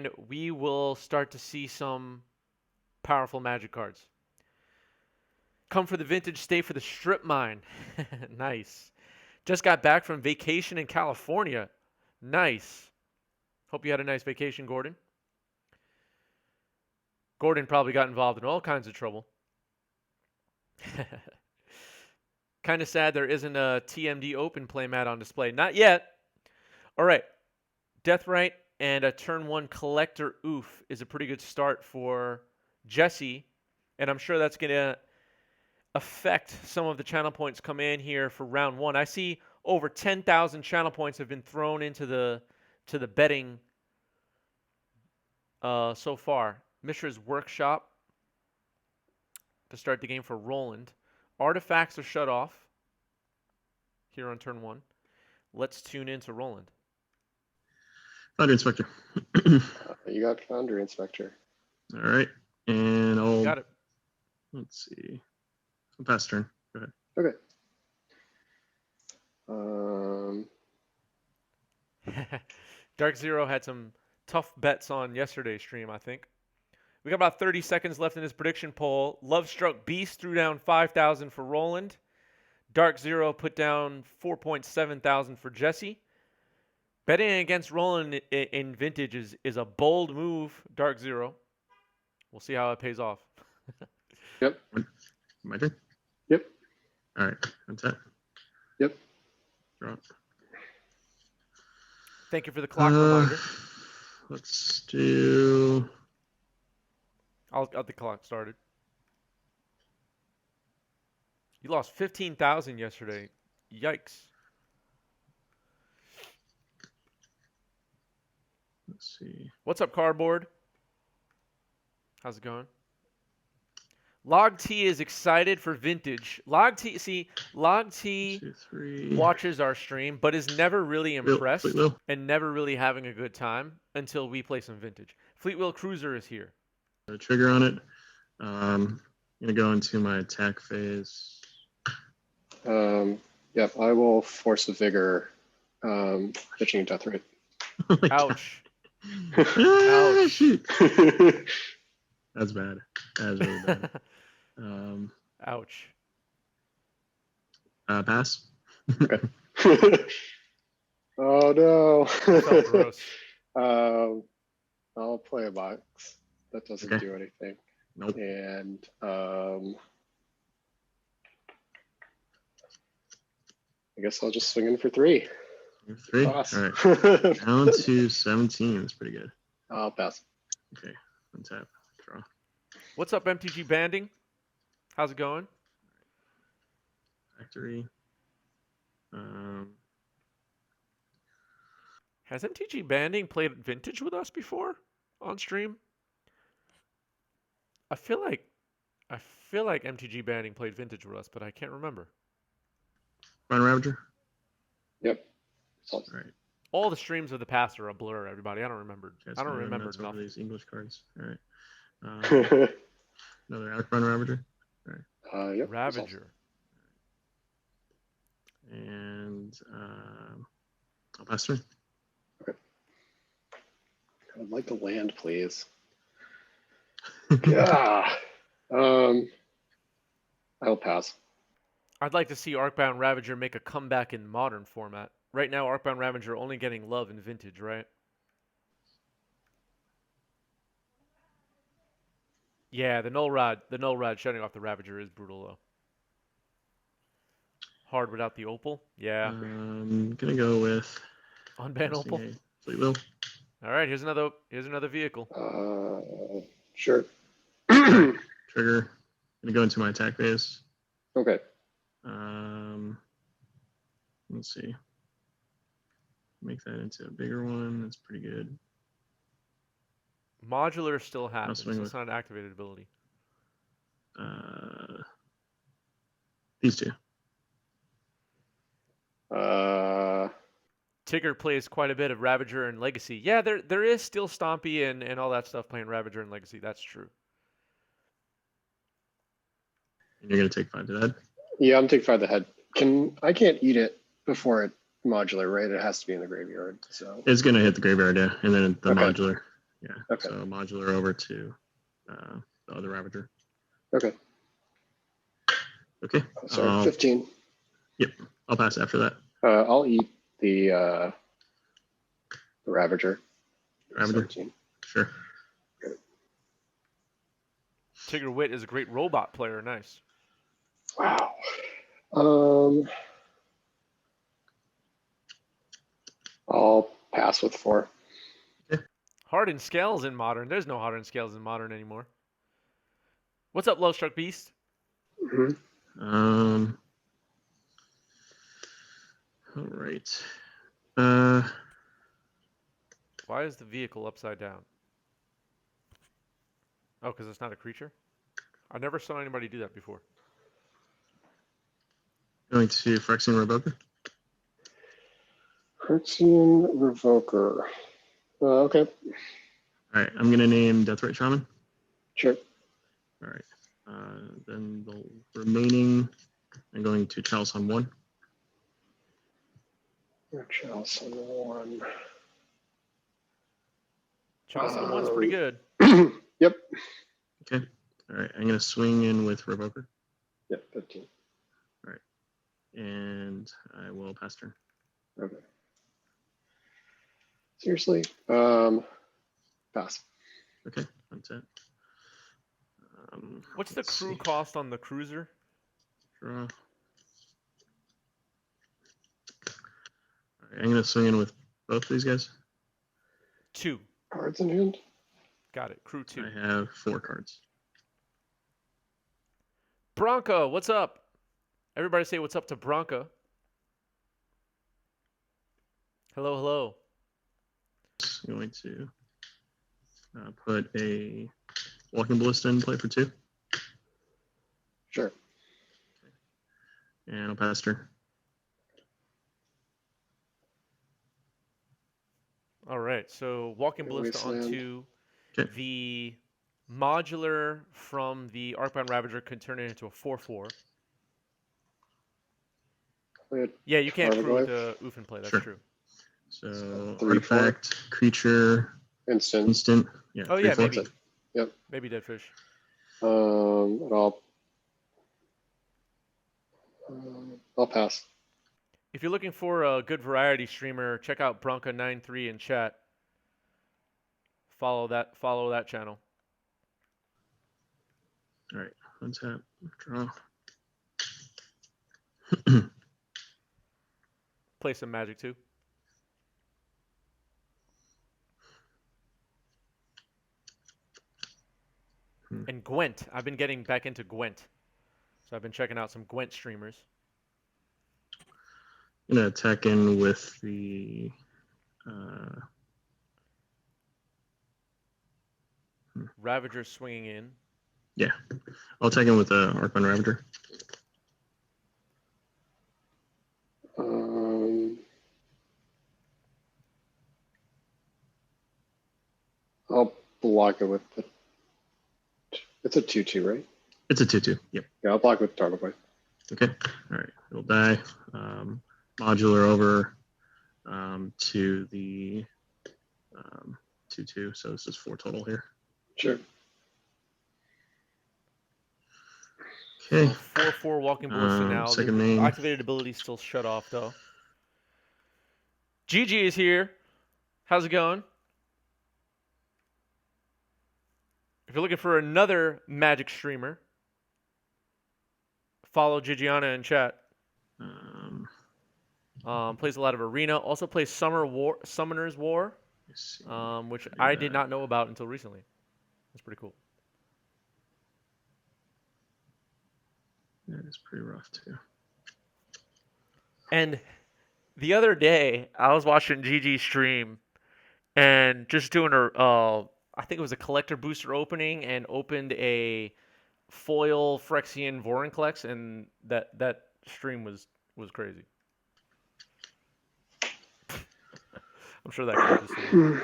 and we will start to see some powerful Magic cards. Come for the vintage, stay for the strip mine. Nice. Just got back from vacation in California. Nice. Hope you had a nice vacation, Gordon. Gordon probably got involved in all kinds of trouble. Kind of sad there isn't a TMD Open playmat on display. Not yet. All right. Deathrite and a turn 1 Collector Oof is a pretty good start for Jesse. And I'm sure that's going to affect some of the channel points come in here for round 1. I see over 10,000 channel points have been thrown into the betting so far. Mishra's Workshop to start the game for Roland. Artifacts are shut off here on turn 1. Let's tune into Roland. Foundry Inspector. You got Foundry Inspector. All right. And I'll... Got it. Let's see. I'll pass turn. Go ahead. Okay. Dark Zero had some tough bets on yesterday's stream, I think. We got about 30 seconds left in this prediction poll. Lovestruck Beast threw down 5,000 for Roland. Dark Zero put down 4.7 thousand for Jesse. Betting against Roland in Vintage is a bold move, Dark Zero. We'll see how it pays off. Yep. My turn? Yep. All right. Untap. Yep. Drop. Thank you for the clock reminder. Let's do... I'll get the clock started. You lost 15,000 yesterday. Yikes. Let's see. What's up, Cardboard? How's it going? Log T is excited for Vintage. Log T watches our stream, but is never really impressed and never really having a good time until we play some Vintage. Fleetwheel Cruiser is here. A trigger on it. I'm gonna go into my attack phase. Yep, I will force a vigor, pitching a Deathrite. Oh Ouch. Ouch. Shoot. That's bad. That's really bad. Ouch. Pass. Okay. Oh no. That felt gross. I'll play a box. That doesn't do anything. Nope. And I guess I'll just swing in for 3. 3? Pass. All right. Down to 17. That's pretty good. I'll pass. Okay. Untap. Draw. What's up, MTG Banding? How's it going? Factory. Has MTG Banding played Vintage with us before on stream? I feel like MTG Banding played Vintage with us, but I can't remember. Run Ravager. Yep. All right. All the streams of the past are a blur, everybody. I don't remember. Guys, I don't remember some of these English cards. All right. Another Run Ravager. All right. Yep. Ravager. And I'll pass turn. Okay. I would like a land, please. Yeah. I'll pass. I'd like to see Arcbound Ravager make a comeback in modern format. Right now, Arcbound Ravager only getting love in Vintage, right? Yeah, the null rod shutting off the Ravager is brutal though. Hard without the opal. Yeah. I'm gonna go with Unban opal. Fleetwheel. All right, here's another vehicle. Sure. Trigger. Gonna go into my attack phase. Okay. Let's see. Make that into a bigger one. That's pretty good. Modular still happens. swing It's not an activated ability. These two. Tigger plays quite a bit of Ravager and Legacy. Yeah, there is still Stompy and all that stuff playing Ravager and Legacy. That's true. And you're gonna take 5 to the head? Yeah, I'm taking 5 to the head. I can't eat it before it modular, right? It has to be in the graveyard. So it's gonna hit the graveyard, yeah, and then the modular. Yeah. Okay. So modular over to the other Ravager. Okay. Okay. Sorry, 15. Yep. I'll pass after that. I'll eat the Ravager. Ravager. 17. Sure. Tigger Wit is a great robot player. Nice. Wow. I'll pass with 4. Hardened Scales in Modern. There's no Hardened Scales in Modern anymore. What's up, Low Struck Beast? Mm-hmm. All right. Why is the vehicle upside down? Oh, because it's not a creature? I never saw anybody do that before. Going to Phyrexian Revoker. Phyrexian Revoker. Okay. All right. I'm going to name Deathrite Shaman. Sure. All right. Then the remaining, I'm going to Chalice on 1. Chalice on 1. Chalice on 1's pretty good. Yep. Okay. All right. I'm going to swing in with Revoker. Yep, 15. All right. And I will pass turn. Okay. Seriously? Pass. Okay. That's it. What's the let's crew see. cost on the cruiser? Draw. All right. I'm going to swing in with both of these guys. 2. Cards in hand? Got it. Crew 2. I have 4 cards. Bronco, what's up? Everybody say what's up to Bronco. Hello, hello. I'm going to put a Walking Ballista in play for 2. Sure. And I'll pass turn. All right, so Walking Okay, Ballista on Wasteland. 2. Okay. The modular from the Arcbound Ravager can turn it into a 4/4. Yeah, you can't crew with the oof in play. That's Sure. true. So 3/4. artifact, creature, Instant. Yeah. Oh yeah, 3/4. maybe. Yep. Maybe Dead Fish. And I'll pass. If you're looking for a good variety streamer, check out Bronca93 in chat. Follow that channel. All right. Untap. Draw. Play some Magic too. And Gwent. I've been getting back into Gwent. So I've been checking out some Gwent streamers. I'm going to attack in with the Ravager swinging in. yeah. I'll attack in with the Arcbound Ravager. I'll block it with the. It's a 2/2, right? It's a 2/2. Yep. Yeah, I'll block with Tarmogoyf. Okay. All right. It'll die. Modular over to the 2/2. So this is 4 total here. Sure. Okay. 4/4 Walking Ballista now. Second The main. activated ability is still shut off though. GG is here. How's it going? If you're looking for another Magic streamer, follow Gigiana in chat. Plays a lot of Arena. Also plays Summoner's War, which I did not know about until recently. That's pretty cool. That is pretty rough too. And the other day, I was watching GG stream and just doing I think it was a collector booster opening, and opened a foil Phyrexian Vorinclex, and that stream was crazy. I'm sure that clip is seen.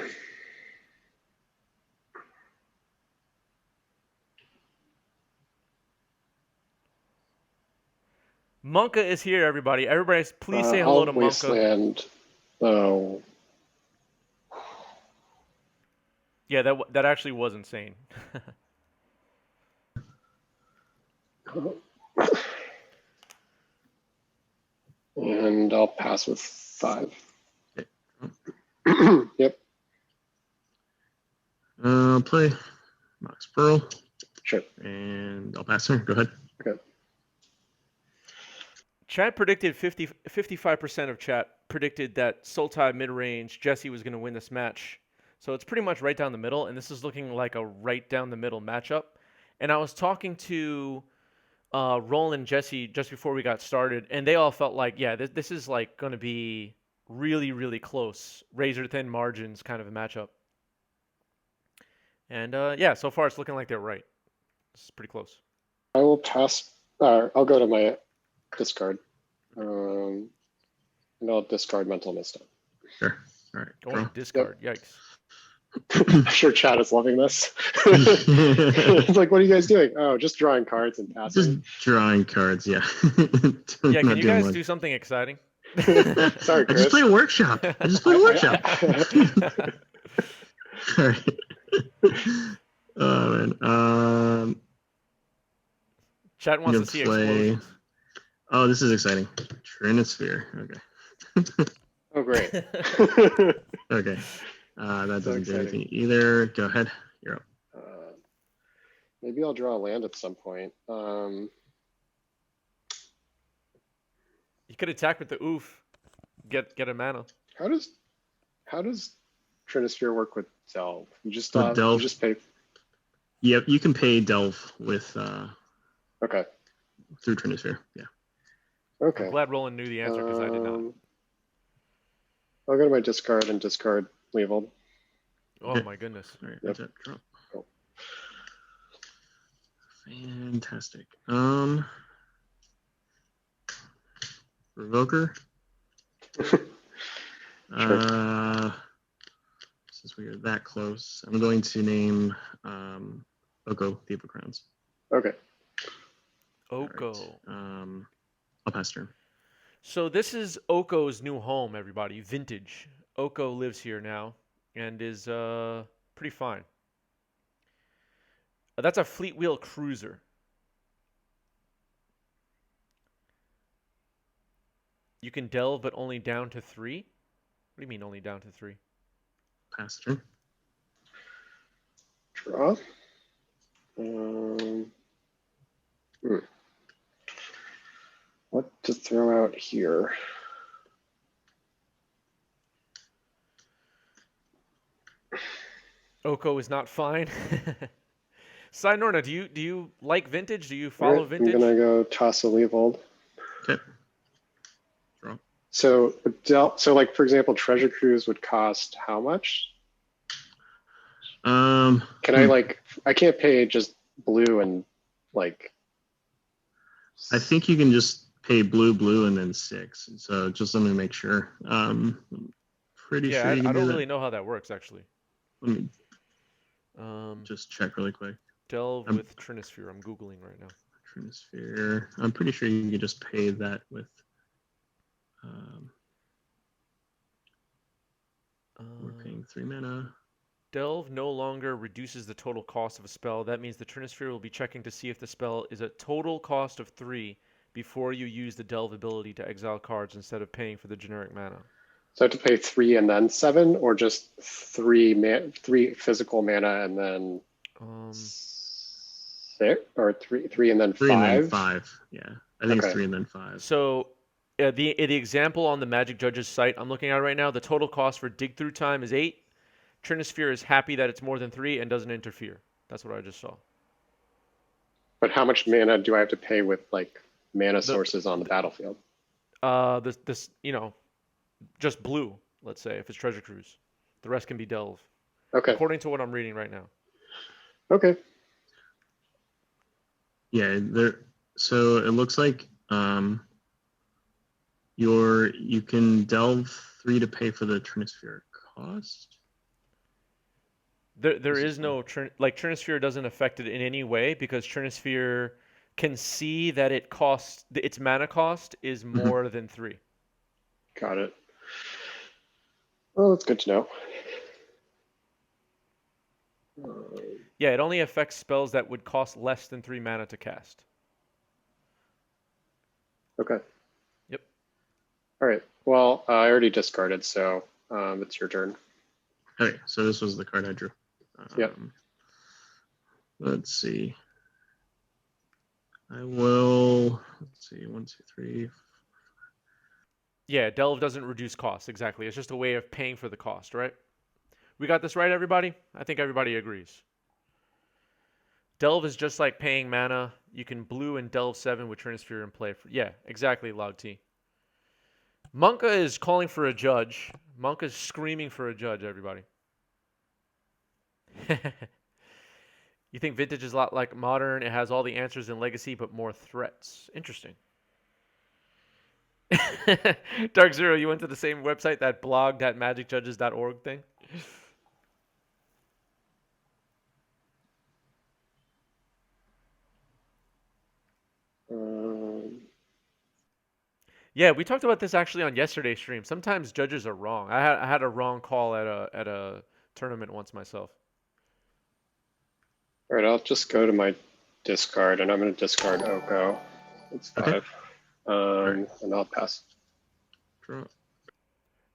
Monka is here, everybody. Everybody, please say hello to Monka. Wasteland. Oh. Yeah, that actually was insane. And I'll pass with 5. Okay. Yep, Play Mox Pearl, sure. and I'll pass her. Go ahead. Okay. Chat predicted 55% of chat predicted that Sultai Midrange Jesse was going to win this match. So it's pretty much right down the middle, and this is looking like a right down the middle matchup. And I was talking to Roland and Jesse just before we got started, and they all felt like, yeah, this is like going to be really, really close, razor thin margins kind of a matchup. And yeah, so far it's looking like they're right. This is pretty close. I will pass. I'll go to my discard. And I'll discard mental misstep. Sure. All right. Going Draw. to discard. Yikes. I'm sure Chad is loving this. It's like, what are you guys doing? Oh, just drawing cards and Just passing. drawing cards, yeah. Yeah, can Not you doing guys much. do something exciting? Sorry, I just Chris. played a workshop. I just played a workshop. All right. Oh man. Chat wants I'm to see gonna play. explosions. Oh, this is exciting. Trinosphere. Okay. Oh, great. Okay. That So doesn't do exciting. anything either. Go ahead. You're up. Maybe I'll draw a land at some point. You could attack with the oof. Get a mana. How does Trinosphere work with Delve? You just With Delve? you just pay. Yep, you can pay Delve with Okay. through Trinosphere. Yeah. Okay. I'm glad Roland knew the answer because I did not. I'll go to my discard and discard Leovold. Oh my goodness. All right. Yep. That's it. Draw. Cool. Fantastic. Revoker. Since we are that close, I'm going to name Oko Thief of Crowns. Okay. Oko. I'll pass turn. So this is Oko's new home, everybody. Vintage. Oko lives here now and is pretty fine. That's a Fleet Wheel cruiser. You can delve, but only down to 3? What do you mean only down to 3? Pass turn. Draw. What to throw out here? Oko is not fine. Sinorna, do you like vintage? Do you follow Alright, vintage? I'm gonna go toss a Leovold. Okay. Draw. So, like for example, Treasure Cruise would cost how much? Can I can't pay just blue and like. I think you can just pay blue, and then 6. So just let me make sure. Pretty Yeah, sure you can I do don't that. really know how that works actually. Let me Um, just check really quick. delve I'm- with Trinosphere. I'm googling right now. Trinosphere. I'm pretty sure you can just pay that with. We're paying 3 mana. Delve no longer reduces the total cost of a spell. That means the Trinosphere will be checking to see if the spell is a total cost of 3 before you use the Delve ability to exile cards instead of paying for the generic mana. So I have to pay 3 and then 7, or just 3 physical mana and then 6, or 3 and then 5? 3 and then 5. Yeah, I think Okay. it's 3 and then 5. So the example on the Magic Judge's site I'm looking at right now, the total cost for dig through time is 8. Trinosphere is happy that it's more than 3 and doesn't interfere. That's what I just saw. But how much mana do I have to pay with like mana sources on the battlefield? This just blue, let's say, if it's Treasure Cruise. The rest can be Delve. Okay. According to what I'm reading right now. Okay. Yeah, so it looks like you can delve 3 to pay for the Trinosphere cost. There is no Trinosphere doesn't affect it in any way because Trinosphere can see that its mana cost is more than 3. Got it. Well, that's good to know. Yeah, it only affects spells that would cost less than 3 mana to cast. Okay. Yep. All right. Well, I already discarded, so it's your turn. Okay, so this was the card I drew. Yep. Let's see. I will. Let's see. 1, 2, 3. Yeah, Delve doesn't reduce cost, exactly. It's just a way of paying for the cost, right? We got this right, everybody? I think everybody agrees. Delve is just like paying mana. You can blue and Delve 7 with Trinisphere in play. Yeah, exactly, Log T. Monka is calling for a judge. Monka's screaming for a judge, everybody. You think Vintage is a lot like Modern? It has all the answers in Legacy, but more threats. Interesting. Dark Zero, you went to the same website, that blog, that magicjudges.org thing? Yeah, we talked about this actually on yesterday's stream. Sometimes judges are wrong. I had a wrong call at a tournament once myself. All right, I'll just go to my discard, and I'm going to discard Oko. It's 5. Okay. And I'll pass. Draw.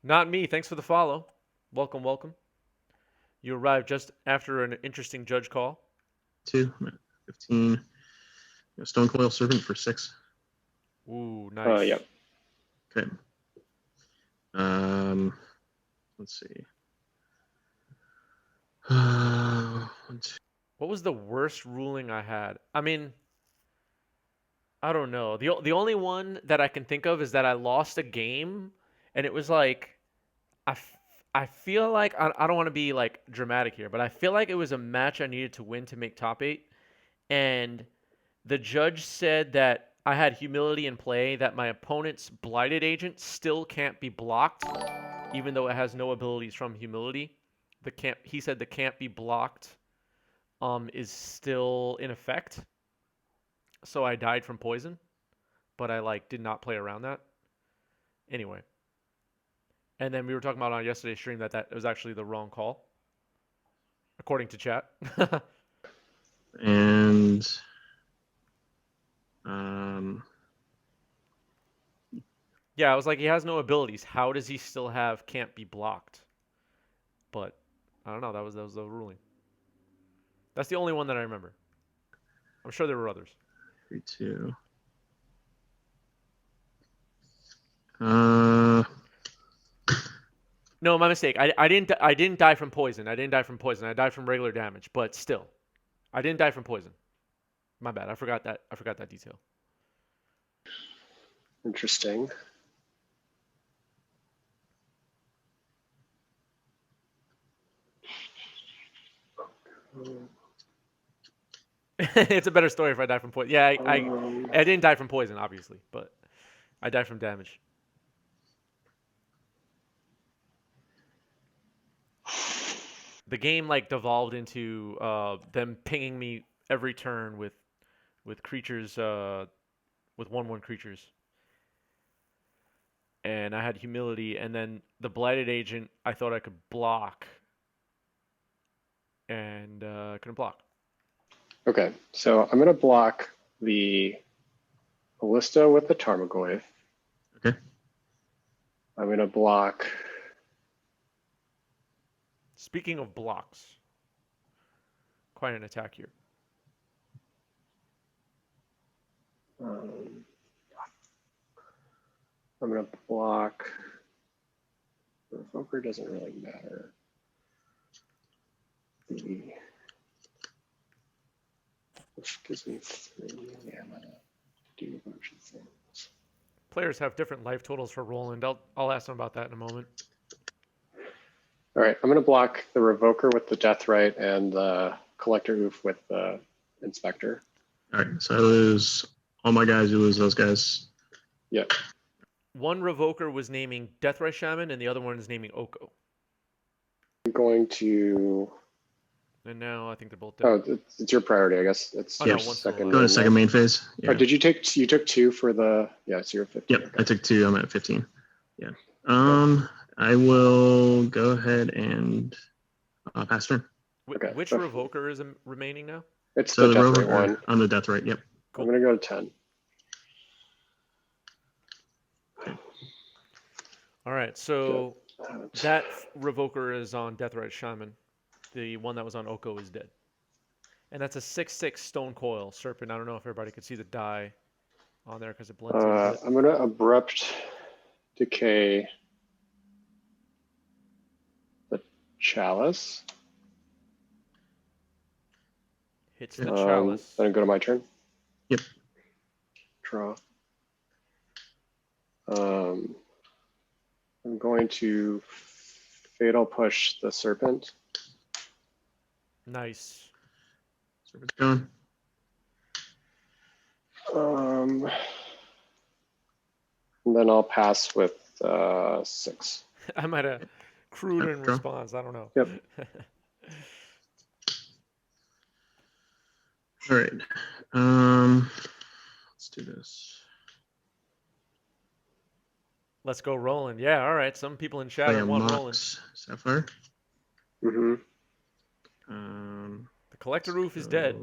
Not me. Thanks for the follow. Welcome, welcome. You arrived just after an interesting judge call. 2, 15. Stone Coil Servant for 6. Ooh, nice. Yep. Okay. Let's see. 1, 2. What was the worst ruling I had? I mean, I don't know. The only one that I can think of is that I lost a game, and it was like, I feel like, I don't want to be like dramatic here, but I feel like it was a match I needed to win to make top 8, and the judge said that I had humility in play, that my opponent's blighted agent still can't be blocked, even though it has no abilities from humility. He said the can't be blocked is still in effect. So I died from poison, but I did not play around that. Anyway. And then we were talking about on yesterday's stream that was actually the wrong call, according to chat. And yeah, I was like, he has no abilities. How does he still have can't be blocked? But I don't know. That was the ruling. That's the only one that I remember. I'm sure there were others. 3, 2. No, my mistake. I didn't die from poison. I didn't die from poison. I died from regular damage. But still, I didn't die from poison. My bad. I forgot that detail. Interesting. It's a better story if I die from poison. Yeah, I didn't die from poison, obviously, but I died from damage. The game devolved into them pinging me every turn with creatures with 1/1 creatures. And I had humility, and then the blighted agent I thought I could block, and couldn't block. Okay, so I'm going to block the Ballista with the Tarmogoyf. Okay. I'm going to block. Speaking of blocks, quite an attack here. I'm going to block. The Revoker doesn't really matter. Which gives me 3 mana. Do a bunch of things. Players have different life totals for Roland. I'll ask them about that in a moment. All right, I'm going to block the Revoker with the Deathrite and the Collector Oof with the Inspector. All right, so I lose all my guys. You lose those guys. Yep. One Revoker was naming Deathrite Shaman, and the other one is naming Oko. I'm going to. And now I think they're both dead. Oh, it's your priority, I guess. It's no, your one's second. Go to second main phase. Yeah. Oh, did you take? You took 2 for the. Yeah, so you're 15. Yep, I took 2. I'm at 15. Yeah. I will go ahead and pass turn. Okay. Which Revoker is remaining now? It's So the the death rate rover one. on the death rate. Yep. Cool. I'm gonna go to 10. All right, so that Revoker is on Deathrite Shaman. The one that was on Oko is dead. And that's a 6/6 Stone Coil Serpent. I don't know if everybody could see the die on there because it blends in a bit. I'm gonna Abrupt Decay the Chalice. Hits the Chalice. Then go to my turn. Yep. Draw. I'm going to Fatal Push the Serpent. Nice. Serpent's gone. And then I'll pass with 6. I might have crude in Draw. response. I don't know. Yep. All right. Let's do this. Let's go rolling. Yeah, all right. Some people in chat Play a want rolling. Mox Sapphire. Mm-hmm. The Collector Roof is dead.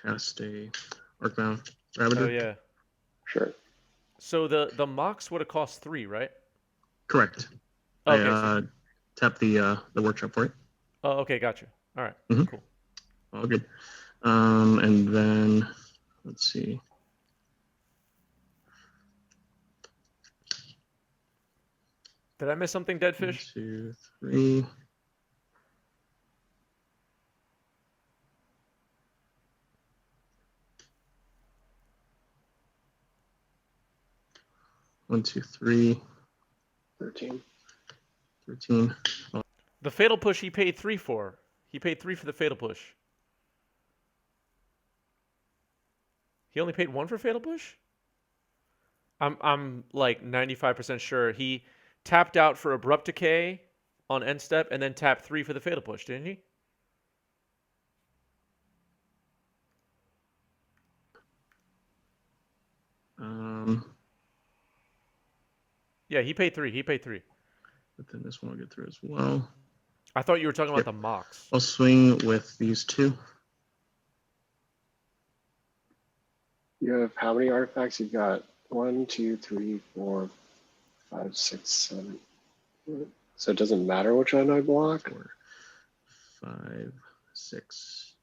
Cast a Arcbound Ravager. Oh yeah. Sure. So the Mox would have cost 3, right? Correct. Okay. I tap the workshop for it. Oh, okay, gotcha. All right, Mhm. cool. All good. And then let's see. Did I miss something, 1, Deadfish? 2, 3. One, 2, 3. 13. 13. The Fatal Push he paid 3 for. He paid 3 for the Fatal Push. He only paid 1 for Fatal Push? I'm like 95% sure he tapped out for Abrupt Decay on end step and then tapped 3 for the Fatal Push, didn't he? Yeah, he paid 3. He paid 3. But then this one will get through as well. I thought you were talking about Yep. the Mox. I'll swing with these 2. You have how many artifacts? You've got 1, 2, 3, 4, 5, 6, 7. So it doesn't matter which one I block? 4, 5, 6,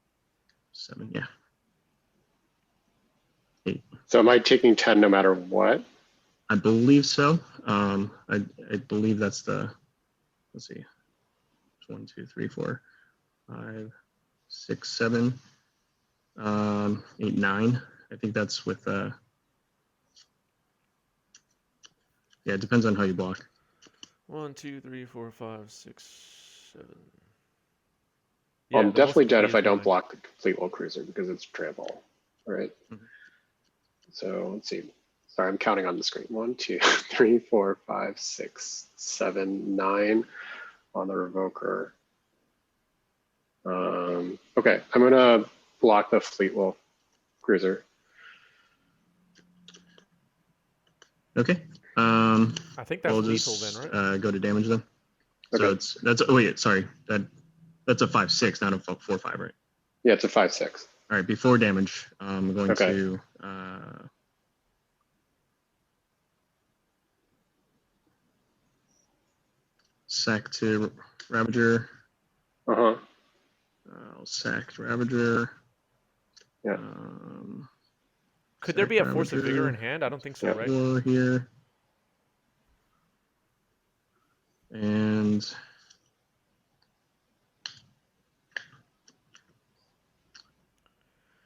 7. Yeah. 8. So am I taking 10 no matter what? I believe so. I believe that's the, let's see. 1, 2, 3, 4, 5, 6, 7, 8, 9. I think that's with yeah, it depends on how you block. 1, 2, 3, 4, 5, 6, 7. Well, I'm the definitely most dead if I is don't 9. block the complete wall cruiser because it's trample. All right. Mhm. So let's see. Sorry, I'm counting on the screen. 1, 2, 3, 4, 5, 6, 7, 9 on the Revoker. Okay, I'm gonna block the Fleet Wolf Cruiser. I Okay. think that's We'll lethal just then, right? go to damage then. Okay. So that's oh wait, sorry. That's a 5/6, not a 4/5, right? Yeah, it's a 5/6. All right, before damage, I'm going Okay. to sack to Ravager. Uh-huh. I'll sack Ravager. Yeah. Could there sack be a Force of Vigor in Ravager. hand? I don't think so, Yeah. right? 4 here. And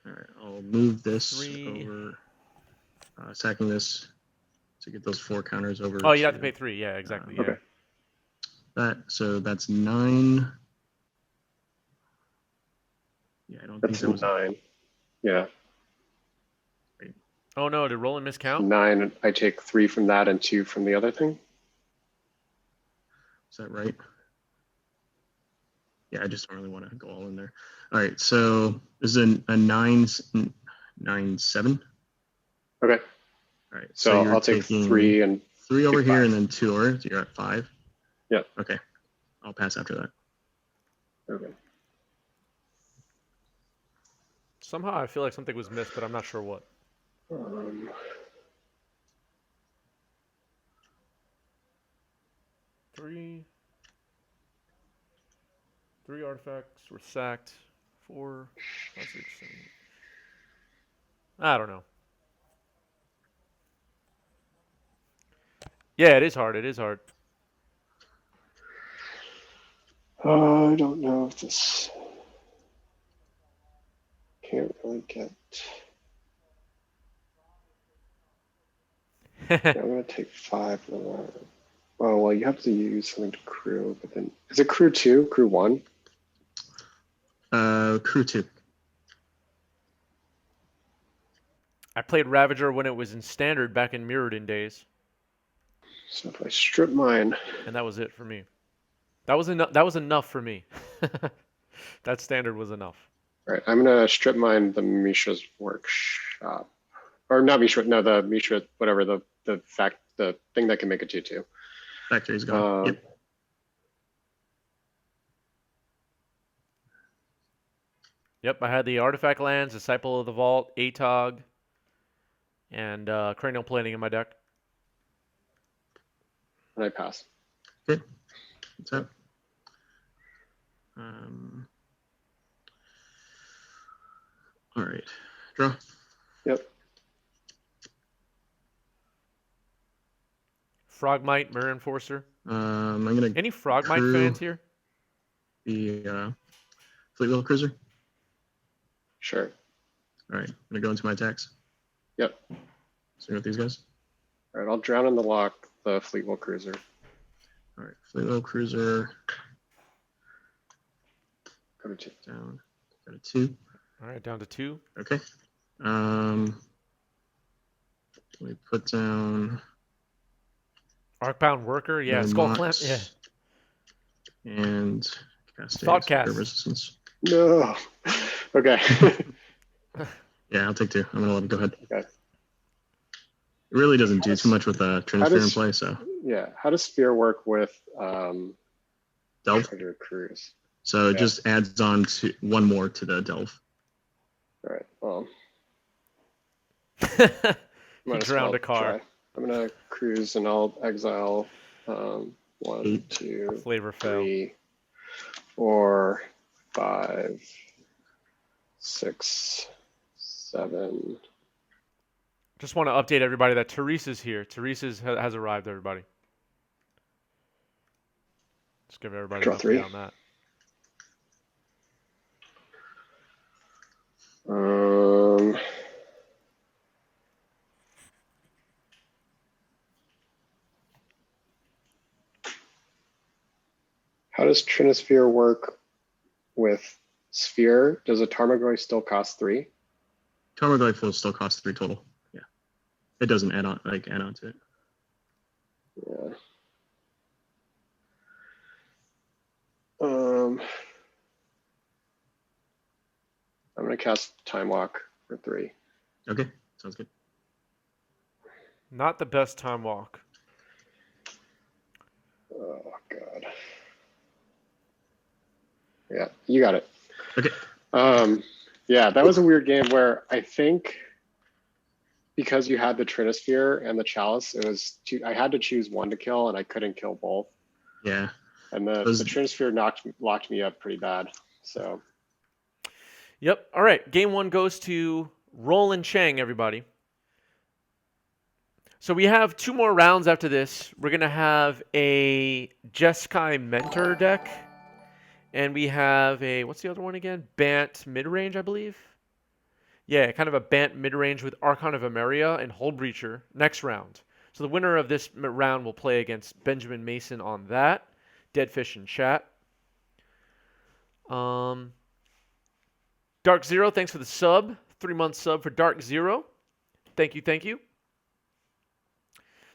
all right, I'll move this 3. over, sacking this to get those 4 counters over. Oh, you have to pay 3. Yeah, exactly. Yeah. Okay. So that's 9. Yeah, I don't think That's that was 9. Yeah. Oh no, did Roland miscount? 9, I take 3 from that and 2 from the other thing. Is that right? Yeah, I just don't really want to go all in there. All right, so this is a 9/7. Okay. All So you're I'll take taking 3 and 3 over take here 5. and then 2 over. So you're at 5. Yep. Okay. I'll pass after that. Okay. Somehow I feel like something was missed, but I'm not sure what. Three artifacts were sacked. 4, 5, 6, 7. I don't know. Yeah, it is hard. It is hard. I don't know if this can't really get. Yeah, I'm gonna take 5 for that. Oh well, you have to use something to crew, but then is it crew 2, crew 1? Crew 2. I played Ravager when it was in standard back in Mirrodin days, So if I strip mine, and that was it for me. That was enough. That was enough for me. That standard was enough. all right, I'm gonna strip mine the Mishra's workshop, or not Mishra, no, the Mishra, whatever the thing that can make a 2/2. Factory's gone. Yep. Yep, I had the Artifact Lands, Disciple of the Vault, Atog, and Cranial Planing in my deck. And I pass. Okay. What's up? All right. Draw. Yep. Frogmite, Mirror Enforcer. I'm gonna Any Frogmite crew fans here? the Fleetwheel Cruiser. Sure. All right. I'm gonna go into my attacks. Yep. See with these guys. All right, I'll drown in the lock the Fleetwheel Cruiser. All right. Fleetwheel Cruiser Go to 2. down. Got a 2. All right, down to 2. Okay. We put down Arcbound Worker, yeah. the Skull Clamp, Mox yeah. and cast Thoughtcast. resistance. No. Okay. Yeah, I'll take 2. I'm gonna let him go ahead. Okay. It really doesn't do too much with Trinisphere in play, so Yeah. How does Sphere work with Delve. Treasure Cruise? So it just adds on to 1 more to the Delve. All right. Well, He might as drowned well a car. try. I'm gonna cruise and I'll exile 1, 8. 2, Flavor fail. 3, 4, 5, 6, 7. Just want to update everybody that Teresa's here. Teresa has arrived, everybody. Just give everybody Draw an 3. update on that. How does Trinisphere work with Sphere? Does a Tarmogoyf still cost 3? Tarmogoyf will still cost 3 total. Yeah. It doesn't add on to it. Yeah. I'm gonna cast Time Walk for 3. Okay. Sounds good. Not the best time walk. Oh god. Yeah, you got it. Okay. Yeah, that was a weird game where I think because you had the Trinisphere and the Chalice, it was I had to choose 1 to kill and I couldn't kill both. Yeah. And the Trinisphere locked me up pretty bad. So Yep. All right. Game 1 goes to Roland Chang, everybody. So we have 2 more rounds after this. We're going to have a Jeskai Mentor deck. And we have a, what's the other one again? Bant Midrange, I believe. Yeah, kind of a Bant Midrange with Archon of Emeria and Hold Breacher next round. So the winner of this round will play against Benjamin Mason on that. Deadfish in chat. Dark Zero, thanks for the sub. 3-month sub for Dark Zero. Thank you, thank you.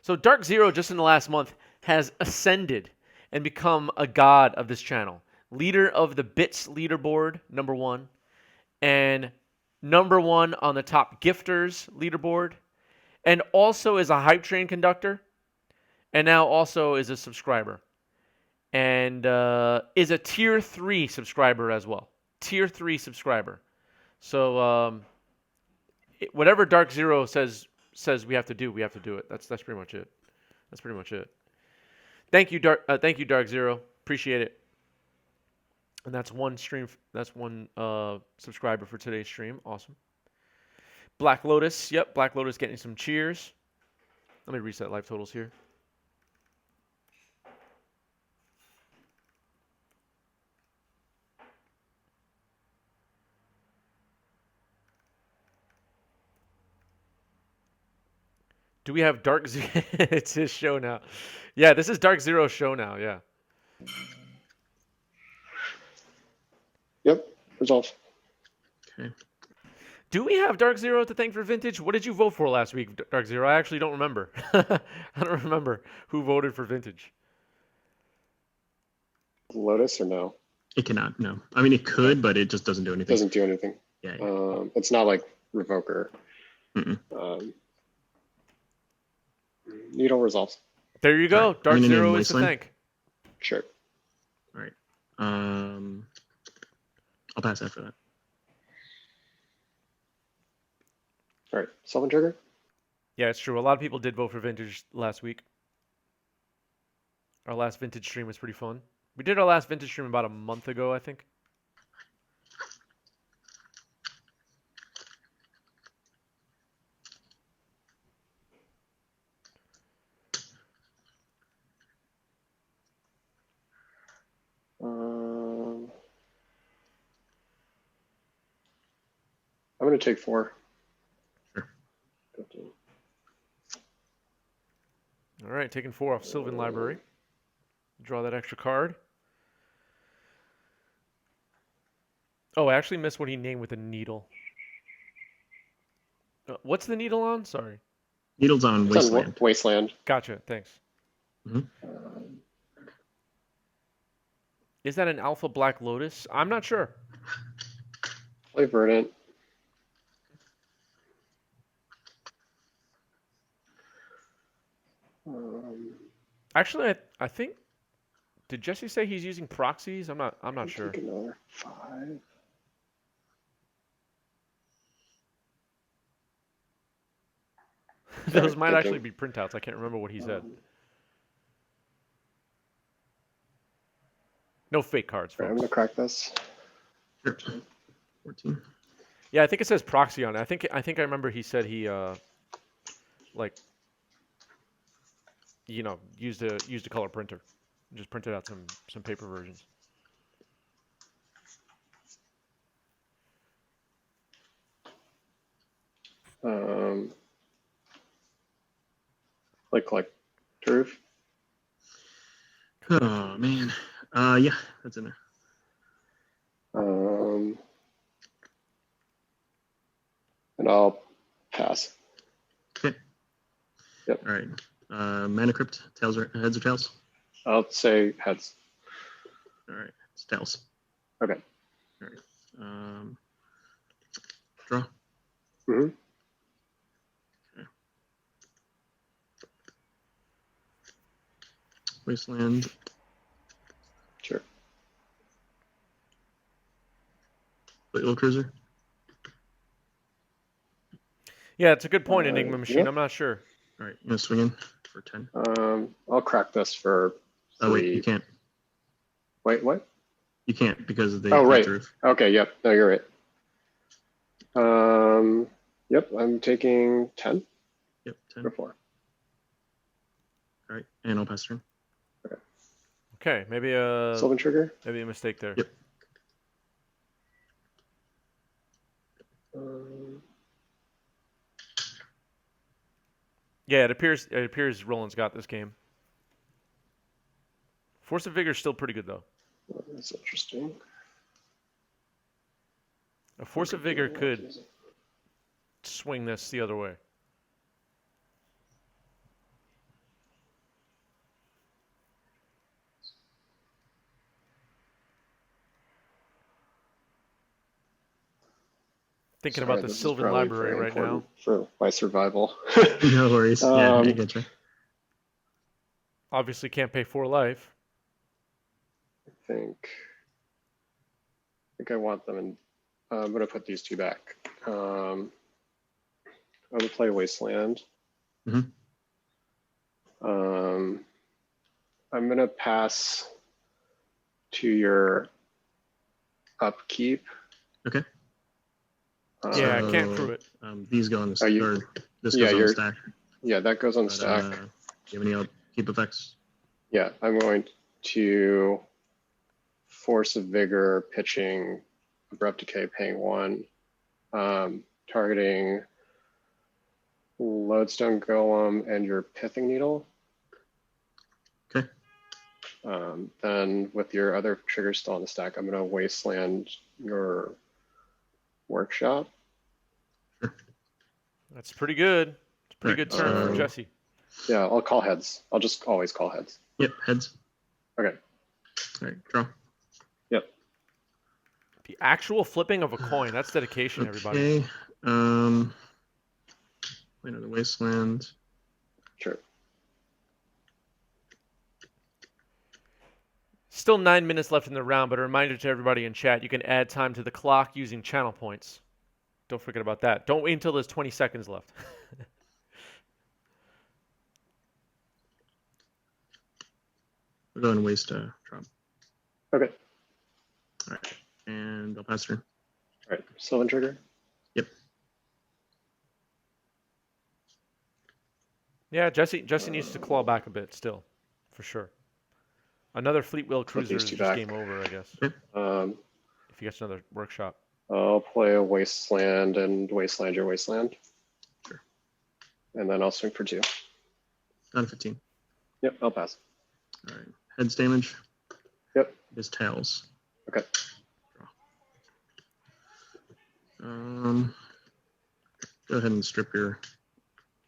So Dark Zero, just in the last month, has ascended and become a god of this channel. Leader of the Bits leaderboard, #1. And #1 on the top gifters leaderboard. and also is a hype train conductor, and now also is a subscriber, and is a tier 3 subscriber as well. Tier 3 subscriber. So whatever Dark Zero says we have to do it. That's pretty much it. That's pretty much it. Thank you, Dark Zero. Appreciate it. And that's one stream. That's one subscriber for today's stream. Awesome. Black Lotus. Yep, Black Lotus getting some cheers. Let me reset live totals here. Do we have Dark Zero? It's his show now. Yeah, this is Dark Zero's show now. Yeah. Yep, results. Okay. Do we have Dark Zero to thank for Vintage? What did you vote for last week, Dark Zero? I actually don't remember. I don't remember who voted for Vintage. Lotus or no? It cannot. No. I mean, it could, but it just doesn't do anything. Doesn't do anything. Yeah. It's not like Revoker. Mm-mm. Needle results. There you go. Right. Dark Green and Zero is to Wasteland. Thank. Sure. All right. I'll pass after that. All right. Sylvan Trigger. Yeah, it's true. A lot of people did vote for Vintage last week. Our last Vintage stream was pretty fun. We did our last Vintage stream about a month ago, I think. I'm going to take 4. Sure. 15. All right, taking 4 off Sylvan Library. Draw that extra card. Oh, I actually missed what he named with the needle. What's the needle on? Sorry. Needle's on It's Wasteland. on Wasteland. Gotcha. Thanks. Is that an Alpha Black Lotus? I'm not sure. Play Verdant. Actually, I think. Did Jesse say he's using proxies? I'm not sure. Take another 5. Those might thinking. actually be printouts. I can't remember what he said. No fake cards, All right, I'm folks. going to crack this. Sure. 14. Yeah, I think it says proxy on it. I think I remember he said he like used a color printer. Just printed out some paper versions. Like Turf. Oh man. Yeah, that's in there. And I'll pass. Okay. Yep. All right. Mana Crypt, tails or heads or tails? I'll say heads. All right. It's tails. Okay. All right. Draw. Mm-hmm. Okay. Wasteland. Sure. Little Cruiser. Yeah, it's a good point, Enigma Machine. Yep. I'm not sure. All right. I'm gonna swing in for 10. I'll crack this for 3. Oh wait, you can't. Wait, what? You can't because of the Oh, right. roof. Okay, yep. No, you're right. Yep, I'm taking 10 Yep. 10. or 4. All right. And I'll pass turn. Okay, maybe Sylvan Trigger. a mistake there. Yep. Yeah, it appears Roland's got this game. Force of Vigor is still pretty good though. That's interesting. A Force of Vigor could swing this the other way. Thinking Sorry, about the this is Sylvan probably Library very right now. important for my survival. No worries. Yeah, I Um, get you. Obviously can't pay 4 life. I think I want them in. I'm gonna put these two back. I'm gonna play Wasteland. Mhm. I'm gonna pass to your upkeep. Okay. Yeah, I can't So, crew it. These go on the Are you- or this yeah, goes on the you're- stack. Yeah, that goes on the But, stack. do you have any upkeep effects? Yeah, I'm going to Force of Vigor, pitching, Abrupt Decay, paying 1, targeting Lodestone Golem and your Pithing Needle. Okay. Then with your other triggers still on the stack, I'm going to Wasteland your Workshop. That's pretty good. It's a pretty Right, good turn for so- Jesse. Yeah, I'll call heads. I'll just always call heads. Yep, heads. Okay. All right, draw. The actual flipping of a coin. That's dedication, everybody. Okay. Play another Wasteland. Sure. Still 9 minutes left in the round, but a reminder to everybody in chat, you can add time to the clock using channel points. Don't forget about that. Don't wait until there's 20 seconds left. We'll go and waste drop. Okay. All right, and I'll pass turn. All right. Sylvan trigger. Yep. Yeah, Jesse needs to claw back a bit still, for sure. Another Fleet Wheel Put Cruiser these is two just back. game over, I guess. Um, If he gets another workshop. I'll play a Wasteland and Wasteland your Wasteland. Sure. And then I'll swing for 2. Down to 15. Yep, I'll pass. All right, heads damage. Yep. Is tails. Okay. Go ahead and strip your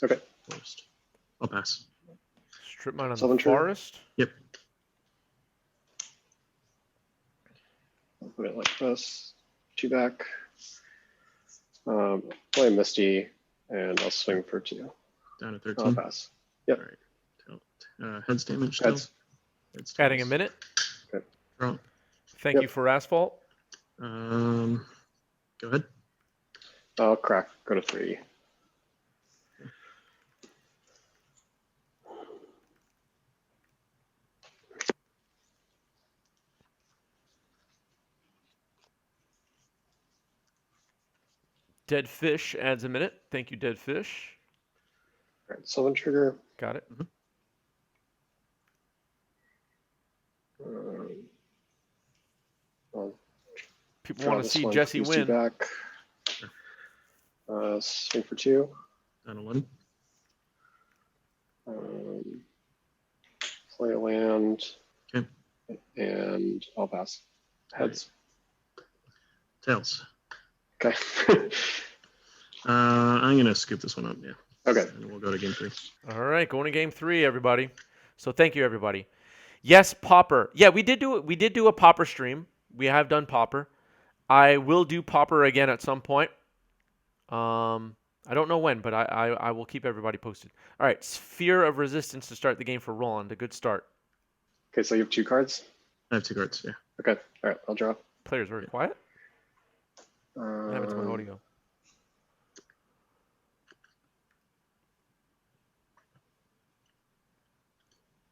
Okay. forest. I'll pass. Strip mine on Southern the Trigger? forest. Yep. I'll put it like this. 2 back. Play Misty, and I'll swing for 2. Down to I'll 13. pass. Yep. All right. Heads damage. Still. Heads. Heads Adding a tails. minute. Draw. Thank Yep. you for Asphalt. Go ahead. I'll crack. Go to 3. Dead Fish adds a minute. Thank you, Dead Fish. All right. Sylvan trigger. Got it. I'll People draw want to this see one, put Jesse these 2 win. back. Swing for 2. Down to 1. Play a land. Okay. And I'll pass. Heads. Tails. Okay. I'm gonna scoop this one up. Yeah. Okay. And we'll go to game 3. All right, going to game 3, everybody. So thank you, everybody. Yes, Pauper. Yeah, we did do a Pauper stream. We have done Pauper. I will do Pauper again at some point. I don't know when, but I will keep everybody posted. All right, Sphere of Resistance to start the game for Roland. A good start. Okay, so you have 2 cards? I have 2 cards. Yeah. Okay. All right, I'll draw. Players very quiet. What happened to my audio?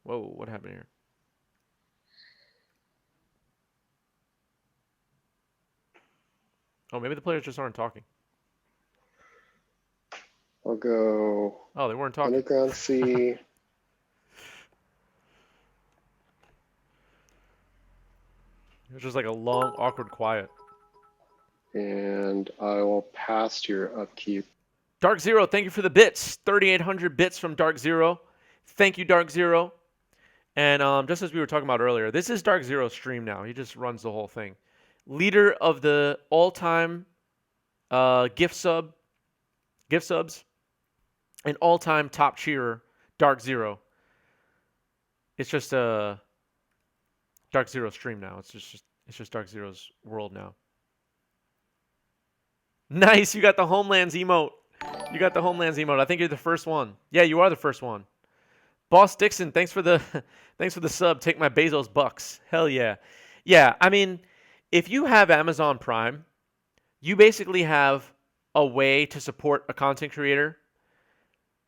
Whoa, what happened here? Oh, maybe the players just aren't talking. I'll go Oh, they weren't talking. Underground Sea. It was just like a long, awkward quiet. And I will pass to your upkeep. Dark Zero, thank you for the bits. 3,800 bits from Dark Zero. Thank you, Dark Zero. And just as we were talking about earlier, this is Dark Zero's stream now. He just runs the whole thing. Leader of the all-time gift subs, and all-time top cheerer, Dark Zero. It's just a Dark Zero stream now. It's just Dark Zero's world now. Nice, you got the Homelands emote. You got the Homelands emote. I think you're the first one. Yeah, you are the first one. Boss Dixon, thanks for the thanks for the sub. Take my Bezos bucks. Hell yeah. Yeah, I mean, if you have Amazon Prime, you basically have a way to support a content creator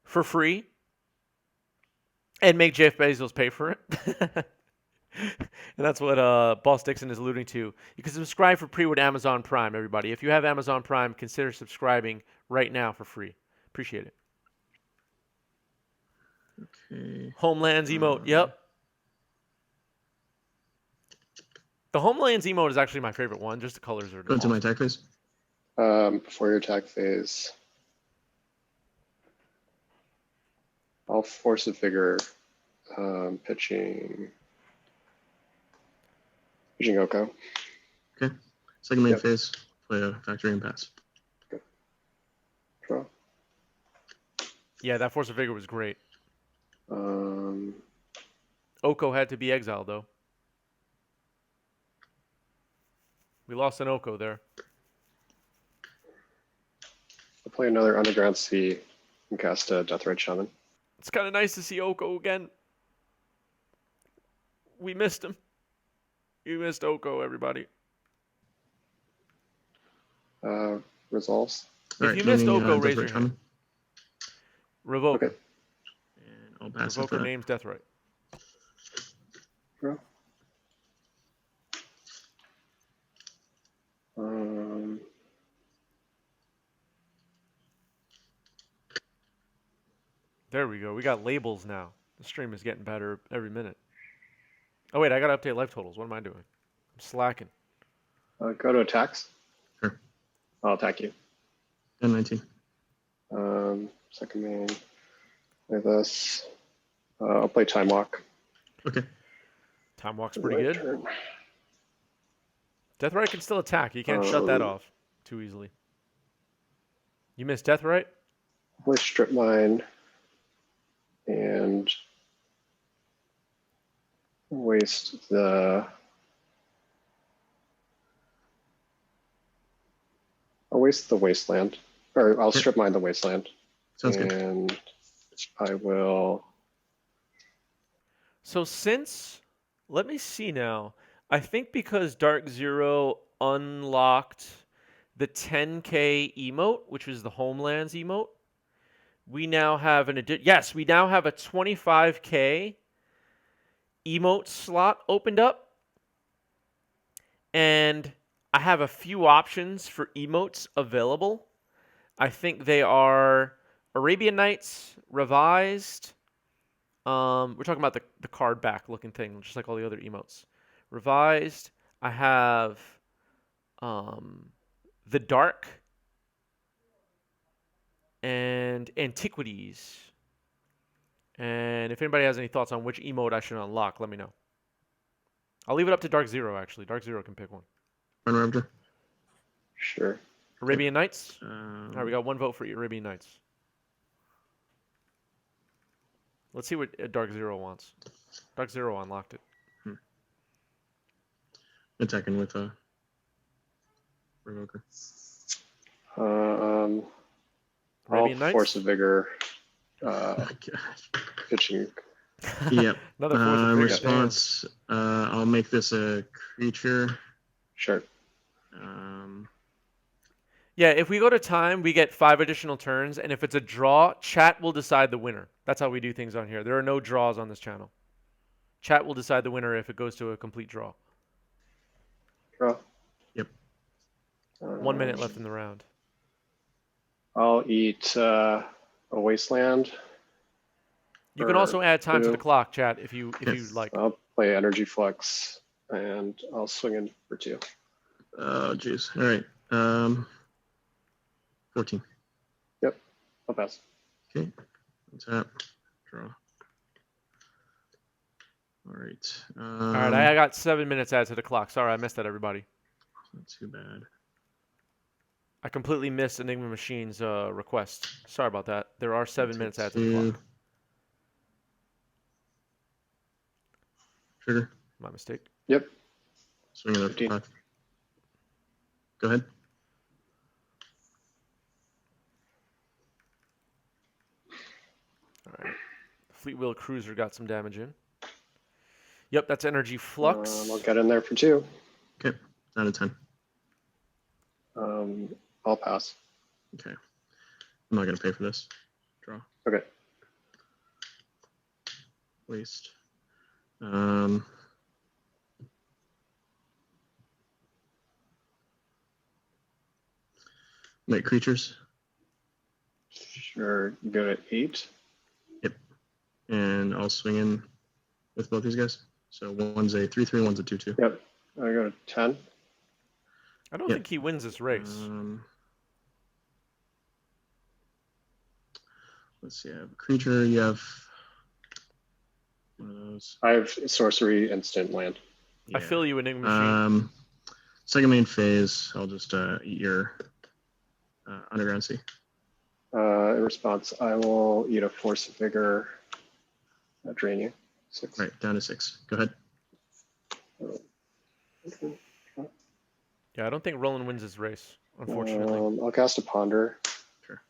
for free and make Jeff Bezos pay for it. And that's what Boss Dixon is alluding to. You can subscribe for free with Amazon Prime, everybody. If you have Amazon Prime, consider subscribing right now for free. Appreciate it. Okay. Homelands emote. Yep. The Homelands emote is actually my favorite one. Just the colors are Go into my awesome. attack phase. Before your attack phase, I'll force a figure, pitching Oko. Okay. Second main Yep. phase, play a factory and pass. Draw. Yeah, that Force of Vigor was great. Um, Oko had to be exiled, though. We lost an Oko there. I'll play another Underground Sea and cast a Deathrite Shaman. It's kind of nice to see Oko again. We missed him. You missed Oko, everybody. Resolves. If you missed Oko, raise your hand. Revoke. Okay. And I'll pass it Revoke for her that. name's Deathrite. Draw. There we go. We got labels now. The stream is getting better every minute. Oh, wait. I got to update life totals. What am I doing? I'm slacking. Go to attacks. Sure. I'll attack you. 10-19. Second main. Play this. I'll play Time Walk. Okay. Time Walk's pretty good. Turn. Deathrite can still attack. You can't shut that off too easily. You missed Deathrite? Play Strip Mine and waste the. I'll waste the Wasteland, or I'll strip mine the Wasteland. Sounds good. And I will. So since, let me see now. I think because Dark Zero unlocked the 10k emote, which was the Homelands emote, we now have yes, we now have a 25k emote slot opened up. And I have a few options for emotes available. I think they are Arabian Nights, Revised. We're talking about the card back looking thing, just like all the other emotes. Revised. I have The Dark and Antiquities. And if anybody has any thoughts on which emote I should unlock, let me know. I'll leave it up to Dark Zero, actually. Dark Zero can pick one. Run Ravager. Sure. Arabian Nights? All right, we Um, got one vote for Arabian Nights. Let's see what Dark Zero wants. Dark Zero unlocked it. attacking with a Revoker. I'll Arabian Nights? force a vigor. Oh my gosh. Pitching. Yep. Another Force of Vigor. Response. I'll make this a creature. Sure. Yeah, if we go to time, we get 5 additional turns, and if it's a draw, chat will decide the winner. That's how we do things on here. There are no draws on this channel. Chat will decide the winner if it goes to a complete draw. Draw. Yep. 1 minute left in the round. I'll eat a Wasteland. You can also add time to the two. clock, chat, if you Yes. like. I'll play Energy Flux, and I'll swing in for 2. Oh, jeez. All right. 14. I'll pass. Okay. Tap. Draw. All right. All right, I got 7 minutes added to the clock. Sorry, I missed that, everybody. Not too bad. I completely missed Enigma Machine's request. Sorry about that. There are 7 minutes added to the clock. Trigger. My mistake. Yep. Swing it up 15. 5. Go ahead. right. Fleetwheel Cruiser got some damage in. Yep, that's Energy Flux. I'll get in there for 2. Okay, out of 10. I'll pass. Okay, I'm not gonna pay for this. Draw. Okay. Waste. Make creatures. Sure. Go to 8. Yep. And I'll swing in with both these guys. So one's a 3/3, one's a 2/2. Yep. I go to 10. I don't Yep. think he wins this race. Let's see. I have a creature. You have one of those. I have sorcery instant land. I feel you, Enigma Machine. Second main phase. I'll just eat your Underground Sea. In response, I will eat a Force of Vigor. Drain you. 6. Right, down to 6. Go ahead. Yeah, I don't think Roland wins this race, unfortunately. I'll cast a Ponder. Sure.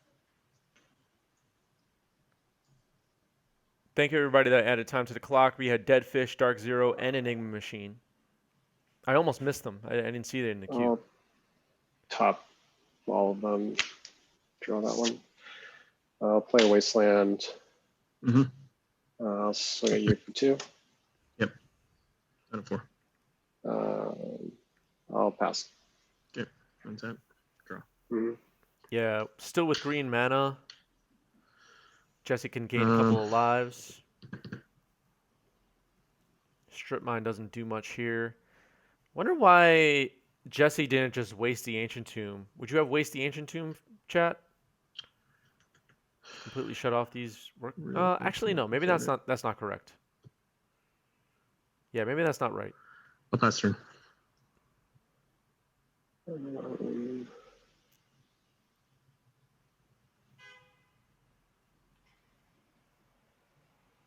Thank you, everybody that added time to the clock. We had Dead Fish, Dark Zero, and Enigma Machine. I almost missed them. I didn't see it in the queue. I'll top all of them. Draw that one. I'll play a Wasteland. Mm-hmm. I'll swing at you for 2. Yep. Out of 4. I'll pass. Okay. Untap. Draw. Mm-hmm. Yeah, still with green mana. Jesse can gain a couple of lives. Strip Mine doesn't do much here. Wonder why Jesse didn't just waste the Ancient Tomb. Would you have waste the Ancient Tomb, chat? Completely shut off these work. Actually, no. Maybe that's not correct. Yeah, maybe that's not right. I'll pass turn.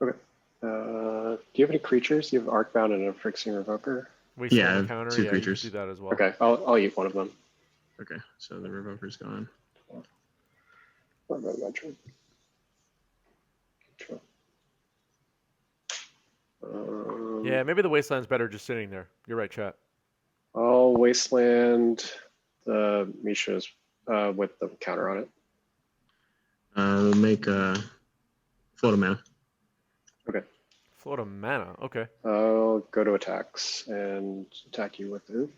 Okay. Do you have any creatures? You have Arcbound and a Phyrexian Revoker. Waste Yeah, on the counter. 2 Yeah, creatures. you can do that as well. Okay, I'll eat one of them. Okay, so the Revoker's gone. Yeah, maybe the Wasteland's better just sitting there. You're right, chat. I'll Wasteland the Mishas with the counter on it. We'll make Float of Mana. Okay. Float of mana. Okay. I'll go to attacks and attack you with it.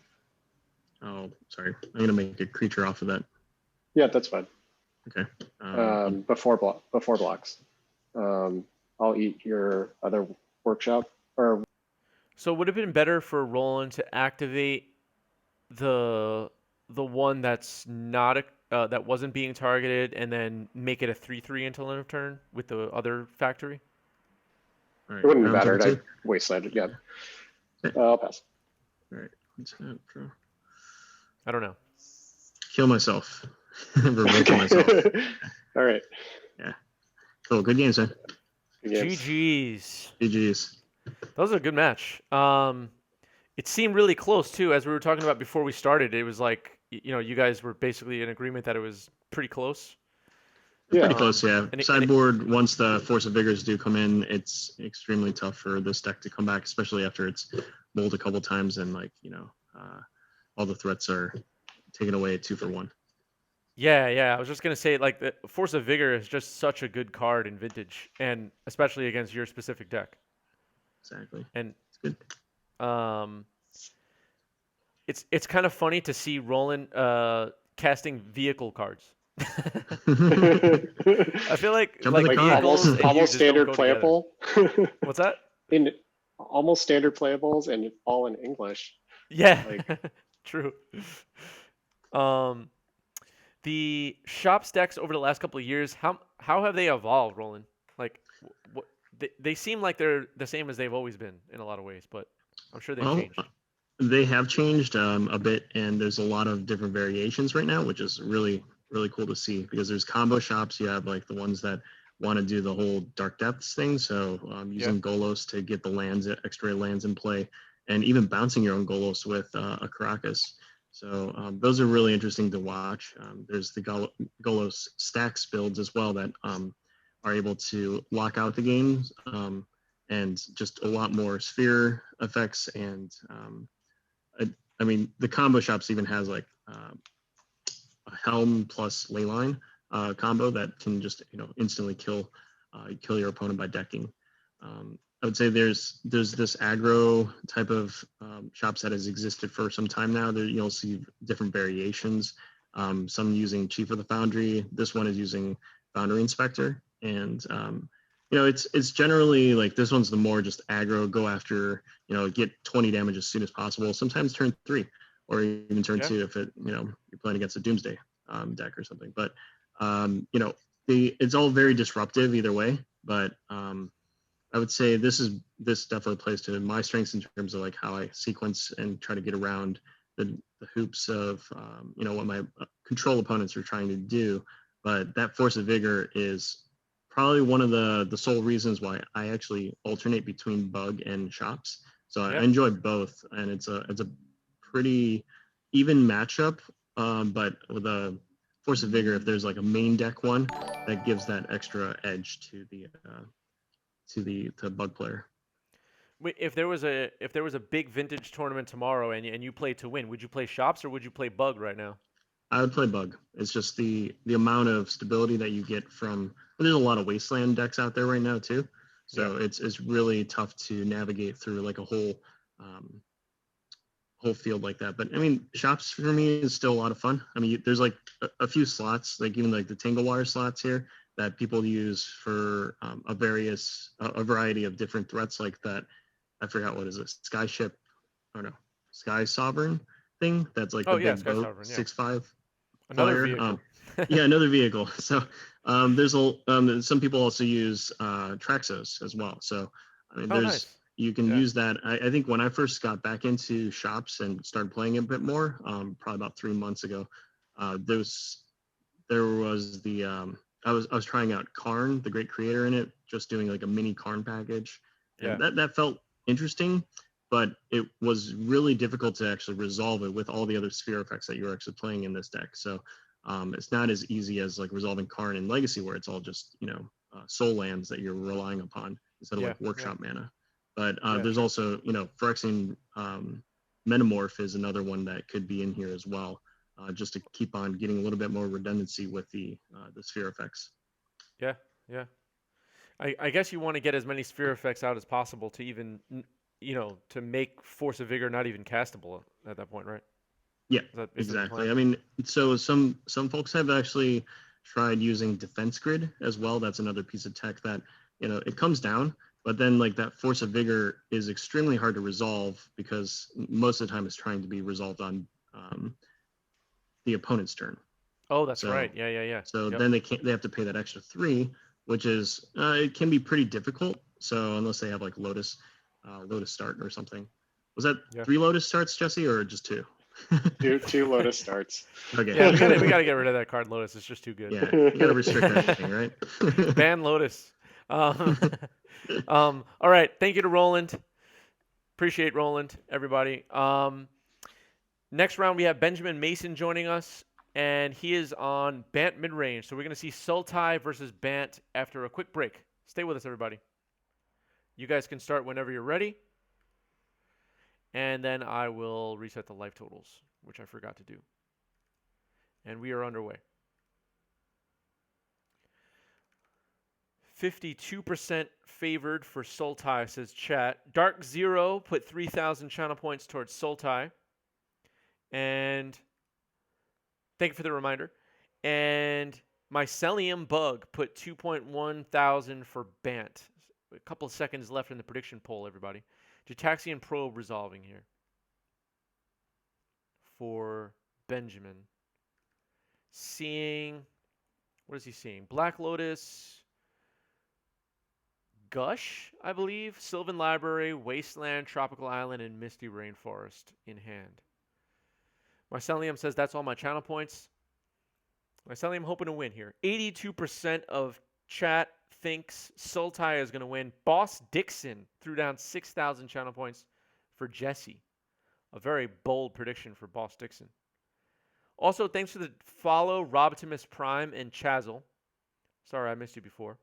Oh, sorry. I'm gonna make a creature off of that. Yeah, that's fine. Okay. Before blocks. I'll eat your other workshop. Or So would it have been better for Roland to activate the one that's not that wasn't being targeted and then make it a 3/3 until end of turn with the other factory? All right, it wouldn't round matter. I 32. Wasteland it. Yeah. Okay. I'll pass. All right. Let's draw. I don't know. Kill myself. Revoke myself. All right. Cool. Good games, man. Good games. GG's. GG's. That was a good match. It seemed really close too, as we were talking about before we started. It was like, you guys were basically in agreement that it was pretty close. Yeah. Pretty close, yeah. and it- Sideboard, once the Force of Vigors do come in, it's extremely tough for this deck to come back, especially after it's bowled a couple times and all the threats are taken away at 2 for 1. Yeah. I was just gonna say, like, the Force of Vigor is just such a good card in Vintage, and especially against your specific deck. Exactly. And It's good. it's kind of funny to see Roland casting vehicle cards. I feel like Jump in the car. vehicles and you almost just standard don't go together. playable. What's that? Almost standard playables and all in English. Yeah, Like- true. The shop stacks over the last couple of years, how have they evolved, Roland? Like, they seem like they're the same as they've always been in a lot of ways, but I'm sure they've changed. They have changed a bit, and there's a lot of different variations right now, which is really, really cool to see because there's combo shops. You have like the ones that want to do the whole Dark Depths thing, so using Golos to get the lands, extra lands in play, and even bouncing your own Golos with a Caracas. So those are really interesting to watch. There's the Golos stacks builds as well that are able to lock out the games, and just a lot more sphere effects. And I mean, the combo shops even has like a helm plus leyline combo that can just instantly kill your opponent by decking. I would say there's this aggro type of shops that has existed for some time now. There you'll see different variations. Some using Chief of the Foundry. This one is using Boundary Inspector, and it's generally like this one's the more just aggro, go after, get 20 damage as soon as possible. Sometimes turn 3 or even turn 2 if you're playing against a Doomsday deck or something. But it's all very disruptive either way. But I would say this definitely plays to my strengths in terms of like how I sequence and try to get around the hoops of what my control opponents are trying to do. But that Force of Vigor is probably one of the sole reasons why I actually alternate between Bug and Shops. So I enjoy both, and it's a pretty even matchup. But with a Force of Vigor, if there's like a main deck one, that gives that extra edge to the Bug player. Wait, if there was a big vintage tournament tomorrow and you play to win, would you play Shops or would you play Bug right now? I would play Bug. It's just the amount of stability that you get from. There's a lot of Wasteland decks out there right now too, so it's really tough to navigate through like a whole field like that. But I mean, Shops for me is still a lot of fun. I mean, there's like a few slots, like even like the Tangle Wire slots here, that people use for a variety of different threats like that. I forgot what is it, Sky Ship, or no, Sky Sovereign thing. That's like the big boat, Sovereign, 6/5. Another vehicle. Another vehicle. So there's some people also use Traxos as well. So I mean, you can use that. I think when I first got back into Shops and started playing it a bit more, probably about 3 months ago, there was the I was trying out Karn, the Great Creator, in it, just doing like a mini Karn package, and that felt interesting, but it was really difficult to actually resolve it with all the other sphere effects that you're actually playing in this deck. So it's not as easy as like resolving Karn in Legacy, where it's all just soul lands that you're relying upon instead of like workshop mana. But there's also Phyrexian Metamorph is another one that could be in here as well, just to keep on getting a little bit more redundancy with the sphere effects. Yeah. I guess you want to get as many sphere effects out as possible to even, to make Force of Vigor not even castable at that point, right? Yeah, exactly. I mean, so some folks have actually tried using Defense Grid as well. That's another piece of tech that, it comes down, but then like that Force of Vigor is extremely hard to resolve because most of the time it's trying to be resolved on the opponent's turn. Oh, that's right. Yeah. So then they have to pay that extra 3, which is it can be pretty difficult. So unless they have like Lotus Start or something. Was that 3 Lotus Starts, Jesse, or just 2? two Lotus Starts. Okay. Yeah, we gotta get rid of that card Lotus. It's just too good. Yeah, you gotta restrict that thing, right? Ban Lotus. All right. Thank you to Roland. Appreciate Roland, everybody. Next round we have Benjamin Mason joining us, and he is on Bant Midrange. So we're gonna see Sultai versus Bant after a quick break. Stay with us, everybody. You guys can start whenever you're ready. And then I will reset the life totals, which I forgot to do. And we are underway. 52% favored for Sultai, says chat. Dark Zero put 3,000 channel points towards Sultai. And thank you for the reminder. And Mycelium Bug put 2.1 thousand for Bant. A couple of seconds left in the prediction poll, everybody. Jataxian Probe resolving here for Benjamin. What is he seeing? Black Lotus, Gush, I believe, Sylvan Library, Wasteland, Tropical Island, and Misty Rainforest in hand. Mycelium says that's all my channel points. Mycelium hoping to win here. 82% of chat thinks Sultai is going to win. Boss Dixon threw down 6,000 channel points for Jesse. A very bold prediction for Boss Dixon. Also, thanks for the follow, Robotimus Prime and Chazzle. Sorry, I missed you before.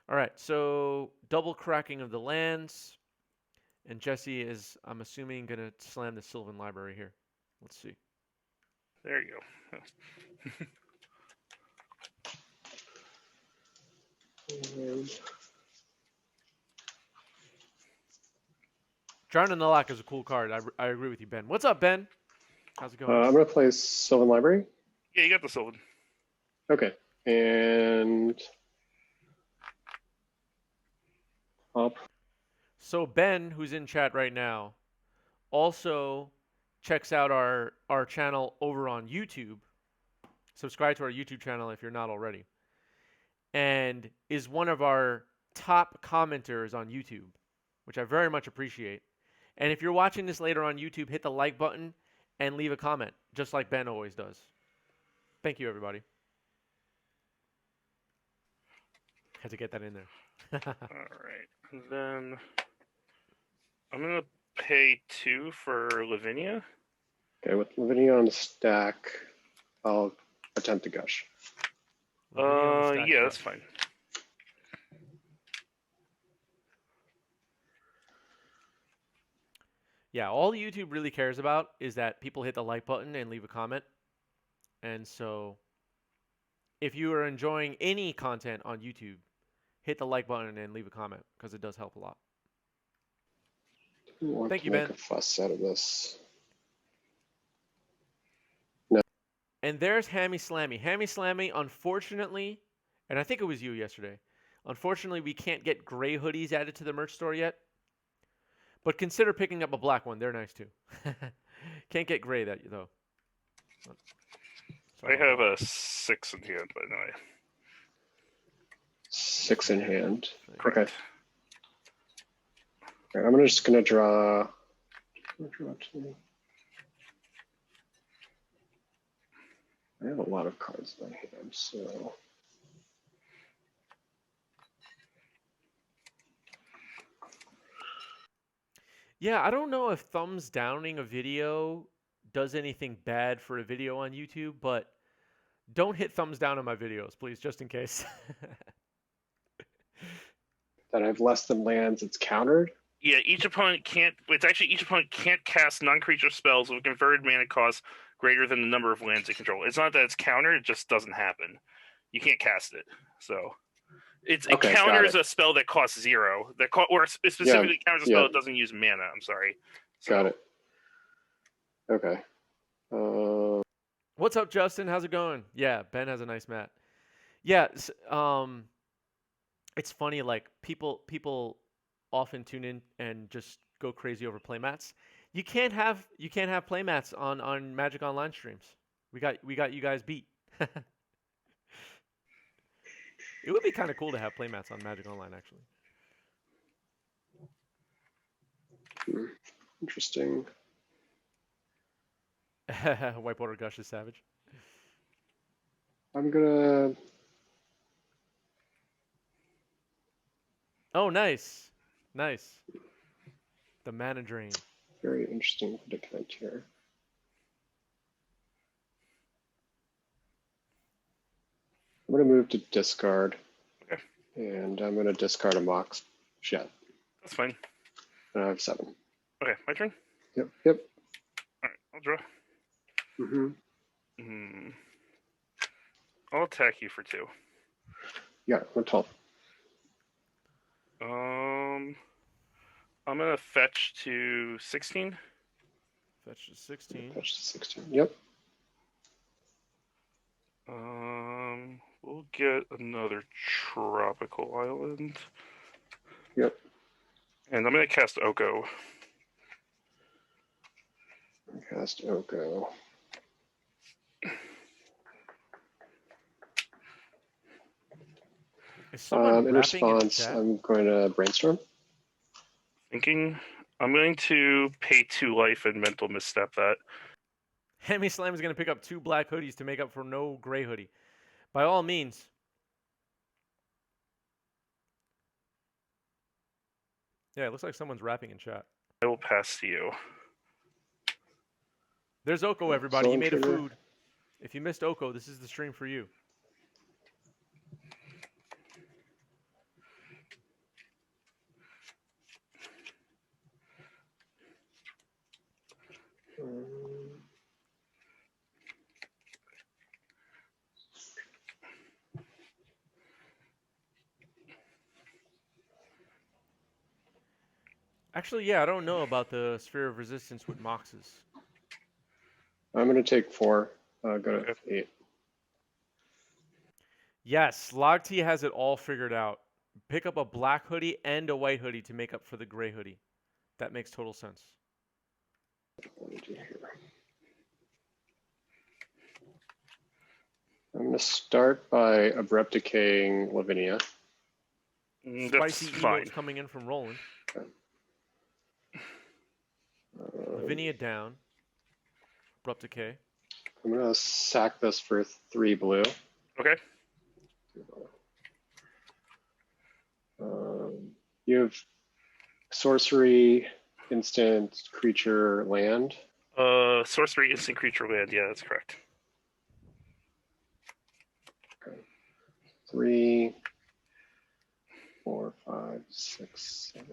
All right, so double cracking of the lands. And Jesse is, I'm assuming, going to slam the Sylvan Library here. Let's see. There you go. Drown in the Lock is a cool card. I agree with you, Ben. What's up, Ben? How's it going? I'm going to play Sylvan Library. Yeah, you got the Sylvan. Okay. And up. So Ben, who's in chat right now, also checks out our channel over on YouTube. Subscribe to our YouTube channel if you're not already. And is one of our top commenters on YouTube, which I very much appreciate. And if you're watching this later on YouTube, hit the like button and leave a comment, just like Ben always does. Thank you, everybody. Had to get that in there. All right. And then I'm going to pay 2 for Lavinia. Okay, with Lavinia on the stack, I'll attempt to gush. Yeah, that's fine. Yeah, all YouTube really cares about is that people hit the like button and leave a comment. And so if you are enjoying any content on YouTube, hit the like button and leave a comment because it does help a lot. Thank you, Ben. Make a fuss out of this. And there's Hammy Slammy. Hammy Slammy, unfortunately, and I think it was you yesterday, unfortunately, we can't get gray hoodies added to the merch store yet. But consider picking up a black one. They're nice too. Can't get gray that though. I have a 6 in hand, but anyway. 6 in hand. Correct. Okay. All right, I'm just gonna draw. Two. I have a lot of cards in my hand, so. Yeah, I don't know if thumbs downing a video does anything bad for a video on YouTube, but don't hit thumbs down on my videos, please, just in case. That I have less than lands, it's countered. Yeah, each opponent can't. It's actually each opponent can't cast non-creature spells with converted mana cost greater than the number of lands they control. It's not that it's countered; it just doesn't happen. You can't cast it. So it Okay, got counters it. a spell that costs 0. Or it specifically counters a spell that doesn't use mana. I'm sorry. So, Got it. Okay. What's up, Justin? How's it going? Yeah, Ben has a nice mat. Yeah, it's funny. Like people often tune in and just go crazy over playmats. You can't have playmats on Magic Online streams. We got you guys beat. It would be kind of cool to have playmats on Magic Online, actually. Interesting. Whitewater Gush is savage. I'm gonna. Oh, nice. Nice. The mana drain. Very interesting predicament here. I'm gonna move to discard. Okay. And I'm gonna discard a Mox Jet. that's fine. And I have 7. Okay, my turn. Yep. All right, I'll draw. Mm-hmm. I'll attack you for 2. Yeah, I'm 12. I'm gonna fetch to 16. Fetch to 16. Fetch to 16. Yep. We'll get another tropical island. Yep. And I'm gonna cast Oko. Cast Oko. Is someone In rapping in the response, chat? I'm going to brainstorm. Thinking I'm going to pay 2 life and mental misstep that. Hammy Slam is going to pick up 2 black hoodies to make up for no gray hoodie. By all means. Yeah, it looks like someone's rapping in chat. I will pass to you. There's Oko, everybody. He Zone made a Trigger. food. If you missed Oko, this is the stream for you. Actually, yeah, I don't know about the Sphere of Resistance with Moxes. I'm gonna take 4. Go to Okay. 8. Yes, LogT has it all figured out. Pick up a black hoodie and a white hoodie to make up for the gray hoodie. That makes total sense. What did you hear? I'm gonna start by abrupt decaying Lavinia. That's Spicy fine. emotes coming in from Roland. Um, Lavinia down. Abrupt Decay. I'm gonna sack this for 3 blue. Okay. You have sorcery, instant, creature, land. Sorcery, instant creature, land. Yeah, that's correct. 3, 4, 5, 6, 7,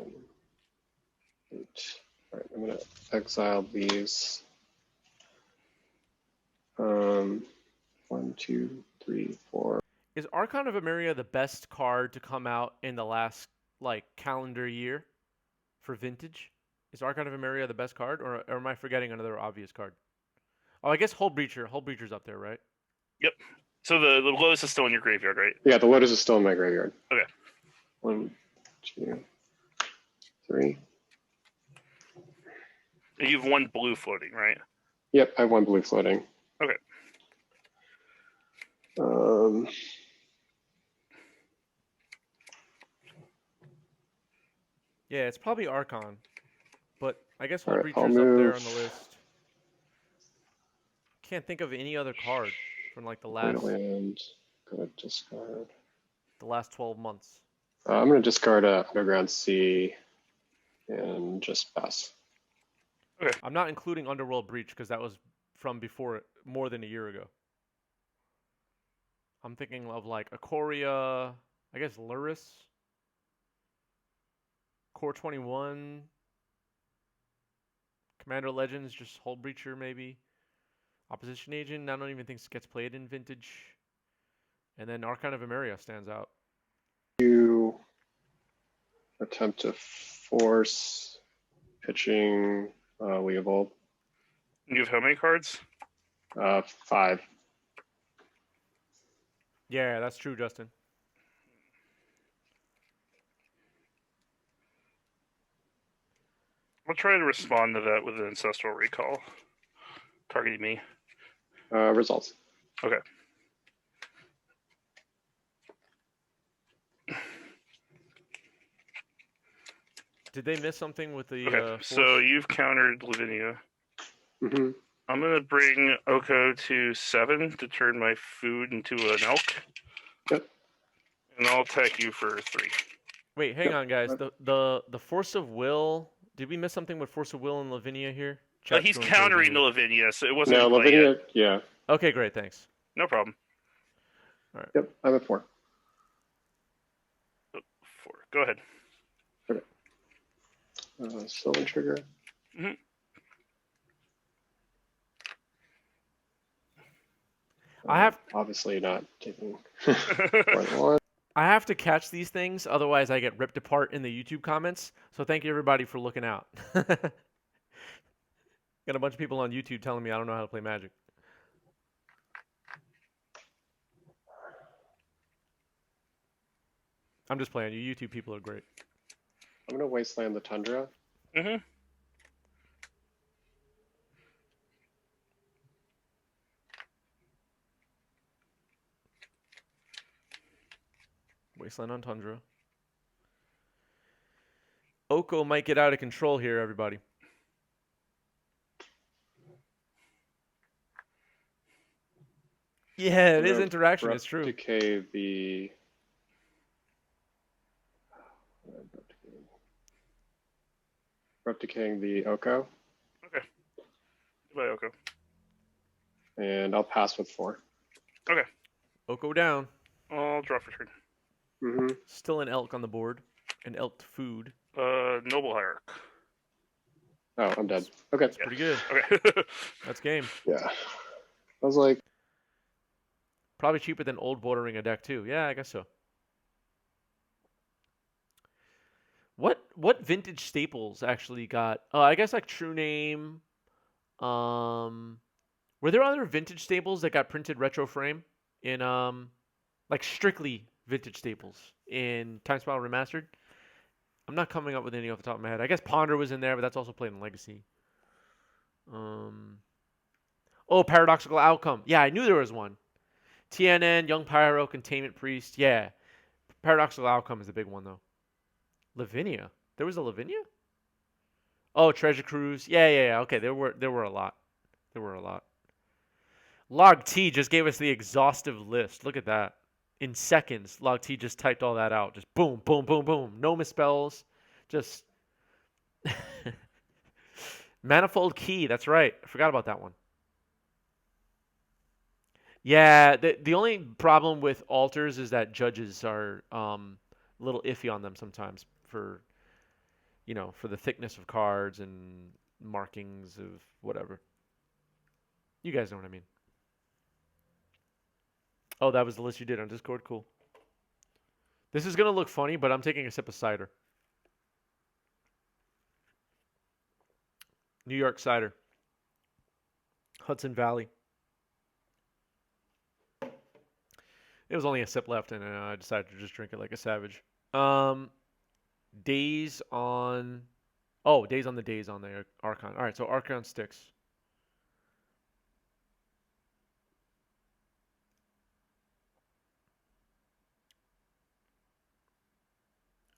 8. All right, I'm gonna exile these. 1, 2, 3, 4. Is Archon of Emeria the best card to come out in the last calendar year for Vintage? Is Archon of Emeria the best card, or am I forgetting another obvious card? Oh, I guess Hold Breacher. Hold Breacher's up there, right? Yep. So the Lotus is still in your graveyard, right? Yeah, the Lotus is still in my graveyard. Okay. 1, 2, 3. And you have 1 blue floating, right? Yep, I have 1 blue floating. Okay. Yeah, it's probably Archon, but I guess All Hold right, I'll Breacher's up there on move- the list. Can't think of any other card from the last land. Gonna discard. 12 months. I'm gonna discard Underground Sea and just pass. I'm not including Underworld Breach because that was from before, more than a year ago. I'm thinking of Ikoria, I guess Luris, Core 21, Commander Legends, just Hold Breacher maybe. Opposition Agent, I don't even think gets played in Vintage. And then Archon of Emeria stands out. You attempt to force pitching League of Old. You have how many cards? 5. Yeah, that's true, Justin. I'll try to respond to that with an Ancestral Recall. Targeting me. Results. Okay. Did they miss something with the Okay. So force? you've countered Lavinia. Mm-hmm. I'm gonna bring Oko to 7 to turn my food into an elk. Yep. And I'll attack you for 3. Wait, hang Yep. on, guys. The Force of Will. Did we miss something with Force of Will and Lavinia here? Chat's He's going countering crazy the here. Lavinia, so it wasn't No, in play yet. Lavinia, yeah. Okay, great, thanks. No problem. Yep, I'm at 4. 4. Go ahead. Sylvan Trigger. Mm-hmm. I have Obviously not taking more than 1. I have to catch these things, otherwise I get ripped apart in the YouTube comments. So thank you everybody for looking out. Got a bunch of people on YouTube telling me I don't know how to play Magic. I'm just playing. You YouTube people are great. I'm gonna Wasteland the Tundra. Mm-hmm. Wasteland on Tundra. Oko might get out of control here, everybody. Yeah, it is interaction. It's true. Decay the. Decaying the Oko, Okay. Goodbye, Oko. and I'll pass with 4. Okay. Oko down. I'll draw for turn. Mm-hmm. Still an elk on the board. An elk food. Noble Hierarch. Oh, I'm dead. Okay. It's pretty good. Okay. That's game. Yeah. I was like, Probably cheaper than old bordering a deck too. Yeah, I guess so. What vintage staples actually got? I guess like True Name. Were there other vintage staples that got printed retro frame in like strictly vintage staples in Time Spiral Remastered? I'm not coming up with any off the top of my head. I guess Ponder was in there, but that's also played in Legacy. Oh, Paradoxical Outcome. Yeah, I knew there was one. TNN, Young Pyro, Containment Priest. Yeah, Paradoxical Outcome is the big one though. Lavinia. There was a Lavinia? Oh, Treasure Cruise. Yeah. Okay, there were a lot. There were a lot. Log T just gave us the exhaustive list. Look at that. In seconds, Log T just typed all that out. Just boom, boom, boom, boom. No misspells. Just Manifold Key. That's right. I forgot about that one. Yeah, the only problem with alters is that judges are a little iffy on them sometimes for for the thickness of cards and markings of whatever. You guys know what I mean. Oh, that was the list you did on Discord? Cool. This is going to look funny, but I'm taking a sip of cider. New York cider. Hudson Valley. It was only a sip left, and I decided to just drink it like a savage. Days on... Oh, Days on the Archon. All right, so Archon sticks.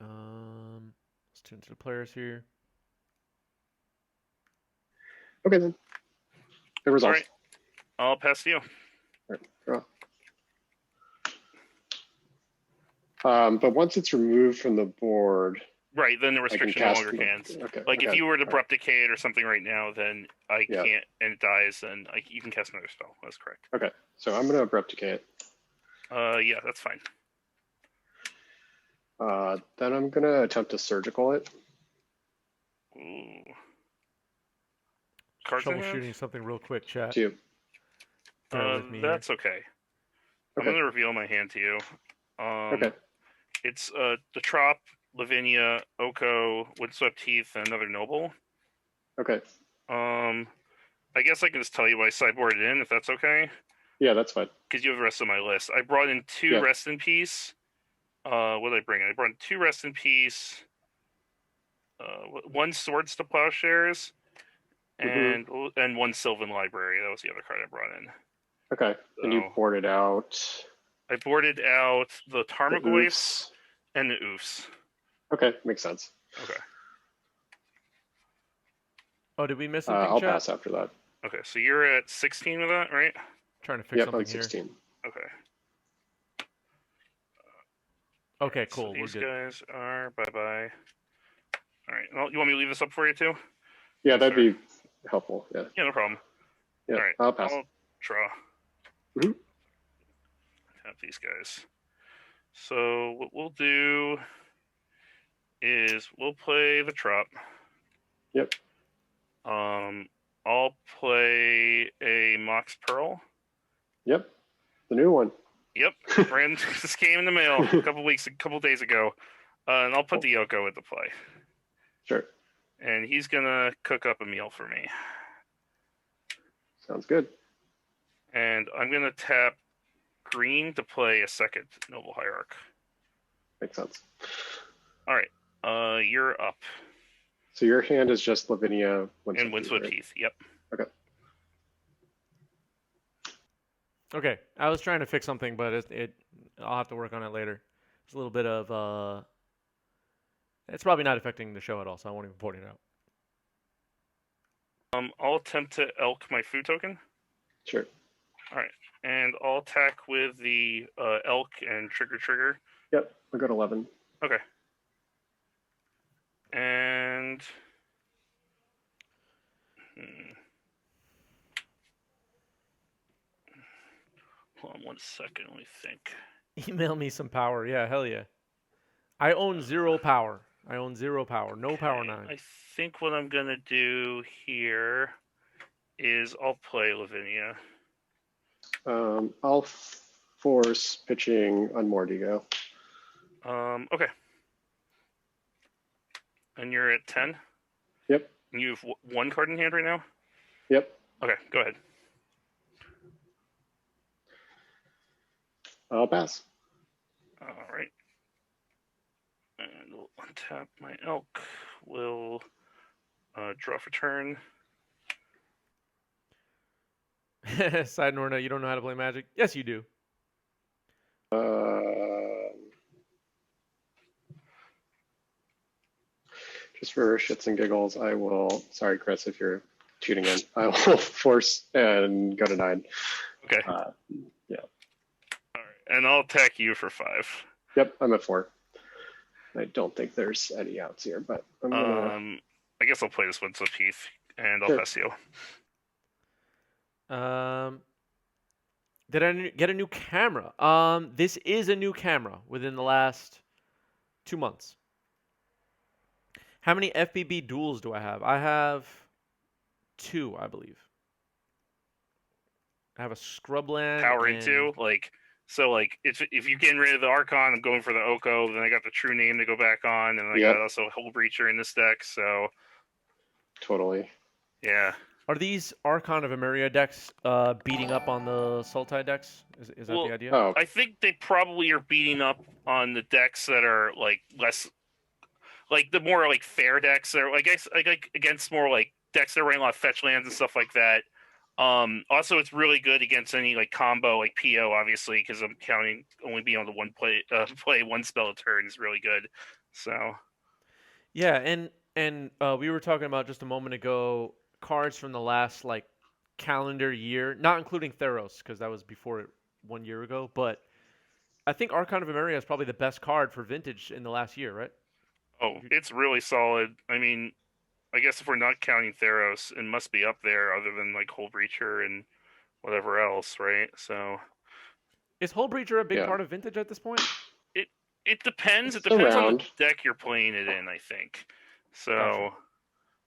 Let's turn to the players here. Okay, then. The results. All right. I'll pass to you. All right, draw. But once it's removed from the board, Right, then the restriction no longer cans. Okay. Like if you were to all right. Brupticate or something right now, then I can't, and it dies, then you can cast another spell. That's correct. Okay, so I'm going to Brupticate. Yeah, that's fine. Then I'm going to attempt to surgical it. Ooh. Cards in hand? Troubleshooting something real quick, chat. To you. Bear with me That's okay. I'm Okay. going to reveal my hand to you. Okay. It's the Trop, Lavinia, Oko, Windswept Heath, and another Noble. Okay. I guess I can just tell you why I sideboarded in, if that's okay. Yeah, that's fine. Because you have the rest of my list. I brought in 2 Rest in Peace. What did I bring? I brought in 2 Rest in Peace, 1 Swords to Plowshares, and 1 Sylvan Library. That was the other card I brought in. Okay. And you boarded out. I boarded out the the Tarmogoyfs oofs. and the Oofs. Okay, makes sense. Okay. Oh, did we miss something, I'll chat? pass after that. Okay, so you're at 16 with that, right? Trying to fix Yep, something I'm 16. Okay. here. Okay, cool. So these We're good. guys are bye-bye. All right. Well, you want me to leave this up for you, too? Yeah, that'd Sorry. be helpful. Yeah. Yeah, no problem. Yeah, All right. I'll pass. I'll draw. Mhm. Tap these guys. So what we'll do is we'll play the Trop. Yep. I'll play a Mox Pearl. Yep. The new one. Yep. This came in the mail a couple days ago. And I'll put the Yoko into play. Sure. And he's gonna cook up a meal for me. Sounds good. And I'm gonna tap green to play a second Noble Hierarch. Makes sense. All right. You're up. So your hand is just Lavinia And Windswept right? Heath. Yep. Okay. Okay, I was trying to fix something, but I'll have to work on it later. It's a little bit of it's probably not affecting the show at all, so I won't even point it out. I'll attempt to elk my food token. Sure. All right. And I'll attack with the elk and trigger. Yep. We'll go to 11. Okay. And hold on 1 second. Let me think. Email me some power. Yeah, hell yeah. I own 0 power. No power 9. I think what I'm gonna do here is I'll play Lavinia. I'll force pitching on Mordigo. Okay. And you're at 10? Yep. And you have one card in hand right now? Yep. Okay, go ahead. I'll pass. All right. And we'll untap my elk. We'll draw for turn. Side Norna, you don't know how to play Magic? Yes, you do. Just for shits and giggles, I will. Sorry, Chris, if you're tuning in, I will force and go to 9. Okay. Yeah. All right. And I'll attack you for 5. Yep, I'm at 4. I don't think there's any outs here, but I'm gonna. I guess I'll play this one, so Heath, and I'll Sure. pass you. Did I get a new camera? This is a new camera within the last 2 months. How many FBB duels do I have? I have 2, I believe. I have a Scrubland. Power and... into, like, so, like, if you're getting rid of the Archon, I'm going for the Oko, then I got the True Name to go back on, and I got also Hull Breacher in this deck, so. Totally. Yeah. Are these Archon of Emeria decks beating up on the Sultai decks? Is that the idea? Oh, I think they probably are beating up on the decks that are, like, less, like, the more, like, fair decks, or, like, against more, like, decks that are running a lot of fetch lands and stuff like that. Also, it's really good against any like combo, like PO, obviously, because I'm counting only being able to play one spell a turn is really good. So, yeah, and we were talking about just a moment ago cards from the last like calendar year, not including Theros because that was before 1 year ago. But I think Archon of Emeria is probably the best card for Vintage in the last year, right? oh, it's really solid. I mean, I guess if we're not counting Theros, it must be up there, other than like Hull Breacher and whatever else, right? So, is Hull Breacher a big part of Vintage at this point? It depends. It's It depends on around. the deck you're playing it in, I think. So, Gotcha.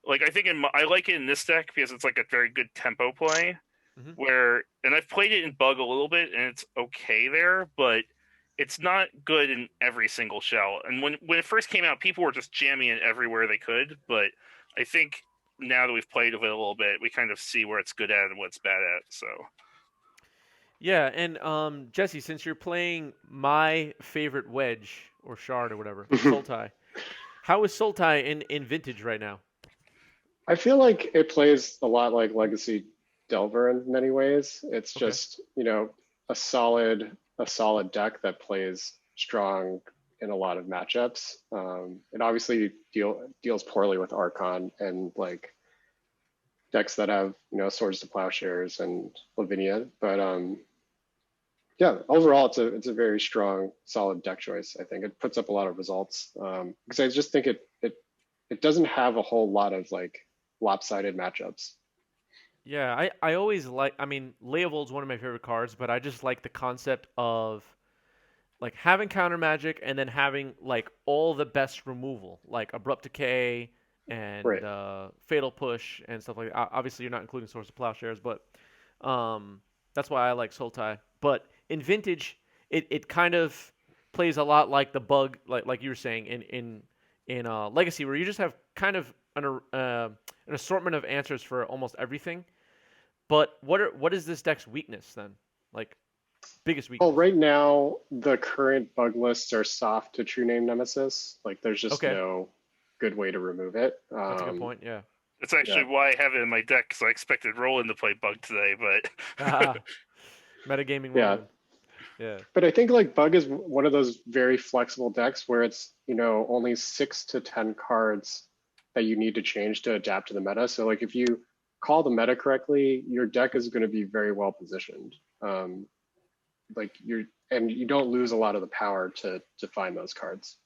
like, I think I like it in this deck because it's like a very good tempo play. Mhm. And I've played it in Bug a little bit, and it's okay there, but it's not good in every single shell. And when it first came out, people were just jamming it everywhere they could. But I think now that we've played with it a little bit, we kind of see where it's good at and what it's bad at. So. Yeah, and Jesse, since you're playing my favorite wedge or shard or whatever, Sultai, how is Sultai in Vintage right now? I feel like it plays a lot like Legacy Delver in many ways. It's Okay. just, you know, a solid deck that plays strong in a lot of matchups. It obviously deals poorly with Archon and like decks that have, you know, Swords to Plowshares and Lavinia. But yeah, overall it's a very strong, solid deck choice. I think it puts up a lot of results. Because I just think it doesn't have a whole lot of like lopsided matchups. Yeah, I always like. I mean, Leovold's one of my favorite cards, but I just like the concept of like having counter magic and then having like all the best removal, like Abrupt Decay and Right. Fatal Push and stuff like that. Obviously, you're not including Source of Plowshares, but that's why I like Sultai. But in Vintage, it kind of plays a lot like the Bug, like you were saying in Legacy, where you just have kind of an assortment of answers for almost everything. But what is this deck's weakness then? Like biggest weakness? Well, right now the current bug lists are soft to True Name Nemesis. Like there's just Okay. no good way to remove it. That's a good point. Yeah. That's actually why I have it in my deck, because I expected Roland to play Bug today, but Metagaming. Yeah. Roland. Yeah. But I think like Bug is one of those very flexible decks where it's, you know, only 6 to 10 cards that you need to change to adapt to the meta. So like if you call the meta correctly, your deck is going to be very well positioned. Like you don't lose a lot of the power to find those cards.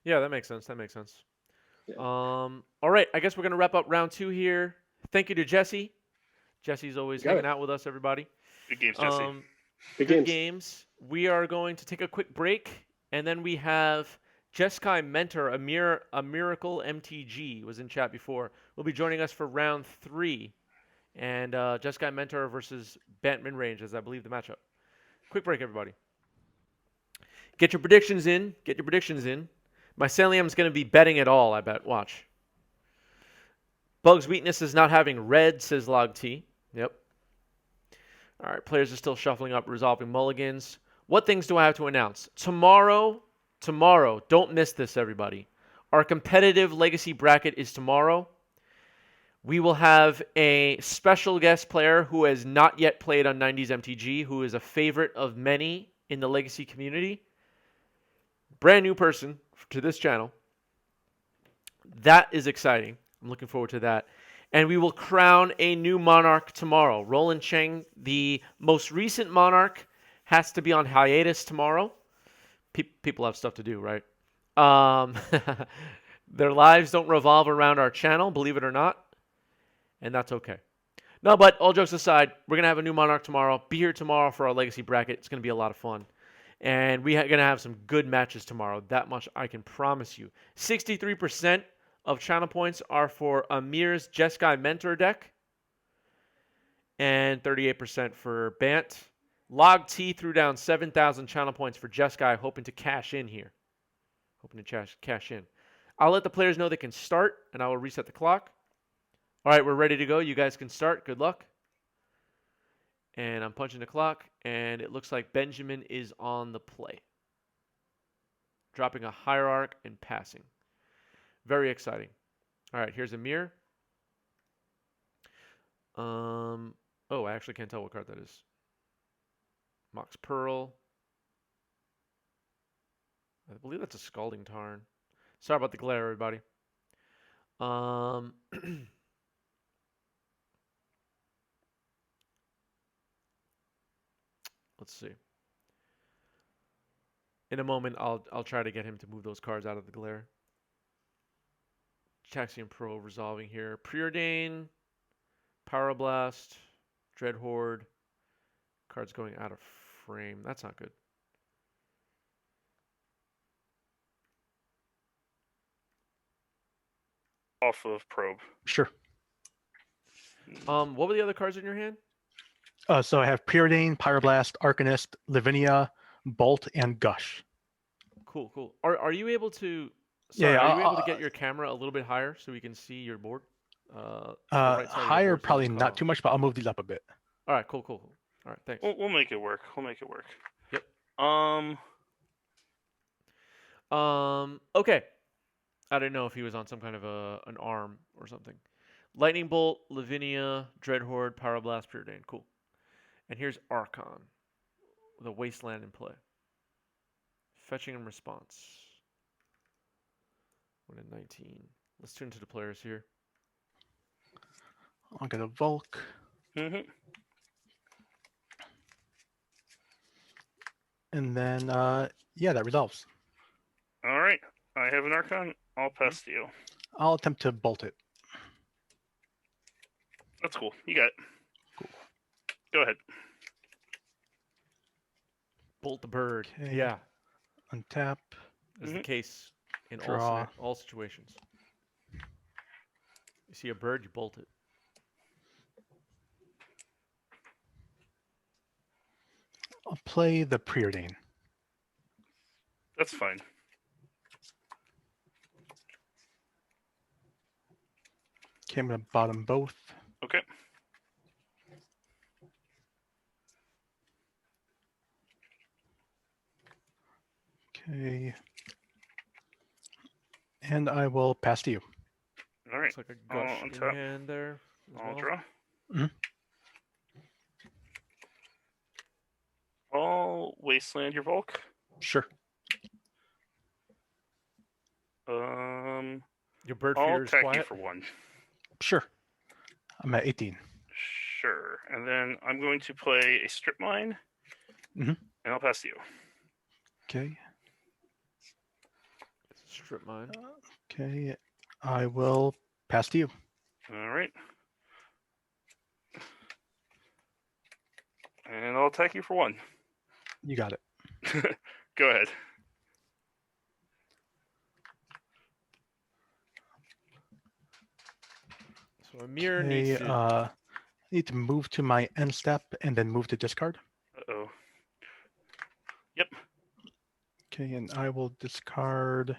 Yeah, that makes sense. That makes sense. Yeah. All right, I guess we're gonna wrap up round 2 here. Thank you to Jesse. Jesse's always hanging out with us, everybody. good games, Jesse. Good games. We are going to take a quick break, and then we have Jeskai Mentor, a miracle MTG was in chat before. Will be joining us for round 3, and Jeskai Mentor versus Bant Midrange is, I believe, the matchup. Quick break, everybody. Get your predictions in. Mycelium's going to be betting it all, I bet. Watch. Bug's weakness is not having red, says Log T. Yep. All right, players are still shuffling up, resolving mulligans. What things do I have to announce? Tomorrow, don't miss this, everybody. Our competitive legacy bracket is tomorrow. We will have a special guest player who has not yet played on 90s MTG, who is a favorite of many in the legacy community. Brand new person to this channel. That is exciting. I'm looking forward to that. And we will crown a new monarch tomorrow. Roland Cheng, the most recent monarch, has to be on hiatus tomorrow. People have stuff to do, right? Their lives don't revolve around our channel, believe it or not. And that's okay. No, but all jokes aside, we're going to have a new monarch tomorrow. Be here tomorrow for our legacy bracket. It's going to be a lot of fun. And we're going to have some good matches tomorrow. That much I can promise you. 63% of channel points are for Amir's Jeskai Mentor deck. And 38% for Bant. Log T threw down 7,000 channel points for Jeskai, hoping to cash in here. Hoping to cash in. I'll let the players know they can start, and I will reset the clock. All right, we're ready to go. You guys can start. Good luck. And I'm punching the clock, and it looks like Benjamin is on the play. Dropping a Hierarch and passing. Very exciting. All right, here's Amir. Oh, I actually can't tell what card that is. Mox Pearl. I believe that's a Scalding Tarn. Sorry about the glare, everybody. Let's see. In a moment, I'll try to get him to move those cards out of the glare. Taxian Pro resolving here. Preordain, Pyroblast, Dreadhorde. Cards going out of frame. That's not good. Off of Probe. Sure. What were the other cards in your hand? So I have Preordain, Pyroblast, Arcanist, Lavinia, Bolt, and Gush. Cool, cool. Are you able to? Sorry, Yeah, are you able to get your camera a little bit higher so we can see your board? The right side of your higher, board, so probably it's not column. too much, but I'll move these up a bit. All right, cool, cool, cool. All right, thanks. We'll make it work. We'll make it work. Yep. Okay. I didn't know if he was on some kind of an arm or something. Lightning Bolt, Lavinia, Dreadhorde, Pyroblast, Preordain. Cool. And here's Archon with a Wasteland in play. Fetching and response. 1 in 19. Let's turn to the players here. I'll get a Volk. Mm-hmm. And then, yeah, that resolves. All right. I have an Archon. I'll pass to you. I'll attempt to bolt it. That's cool. You got it. Cool. Go ahead. Bolt the bird. Okay. Yeah, Untap. is the case in Draw. all situations. You see a bird, you bolt it. I'll play the Preordain. That's fine. Okay, I'm going to bottom both. Okay. Okay. And I will pass to you. All right. Looks like a gush on in your top. hand there. as I'll well. draw. Mhm. I'll Wasteland your Volk. Sure. Your bird I'll feeder is attack you quiet. for 1. Sure. I'm at 18. Sure. And then I'm going to play a Strip Mine. Mhm. And I'll pass to you. Okay. Strip mine. Okay. I will pass to you. All right. And I'll attack you for 1. You got it. Go ahead. So Amir Okay, needs to. I need to move to my end step and then move to discard. Uh-oh. Yep. Okay, and I will discard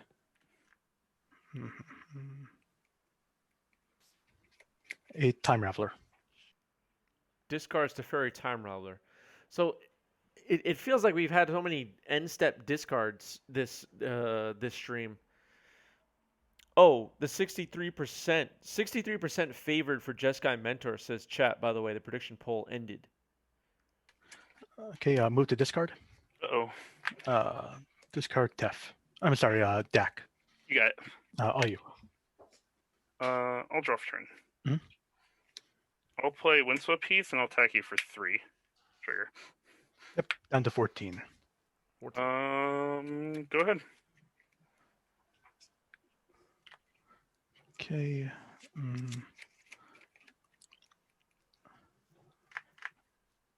A Time Raveler. Discards Teferi Time Raveler. So it feels like we've had so many end step discards this stream. Oh, the 63% favored for Jeskai Mentor, says chat, by the way. The prediction poll ended. Okay, move to discard. Uh-oh. Discard Def. I'm sorry, Dak. You got it. All you. I'll draw for turn. Mhm. I'll play Windswept Heath and I'll attack you for 3. Trigger. Yep, down to 14. 14. Go ahead. Okay. I'm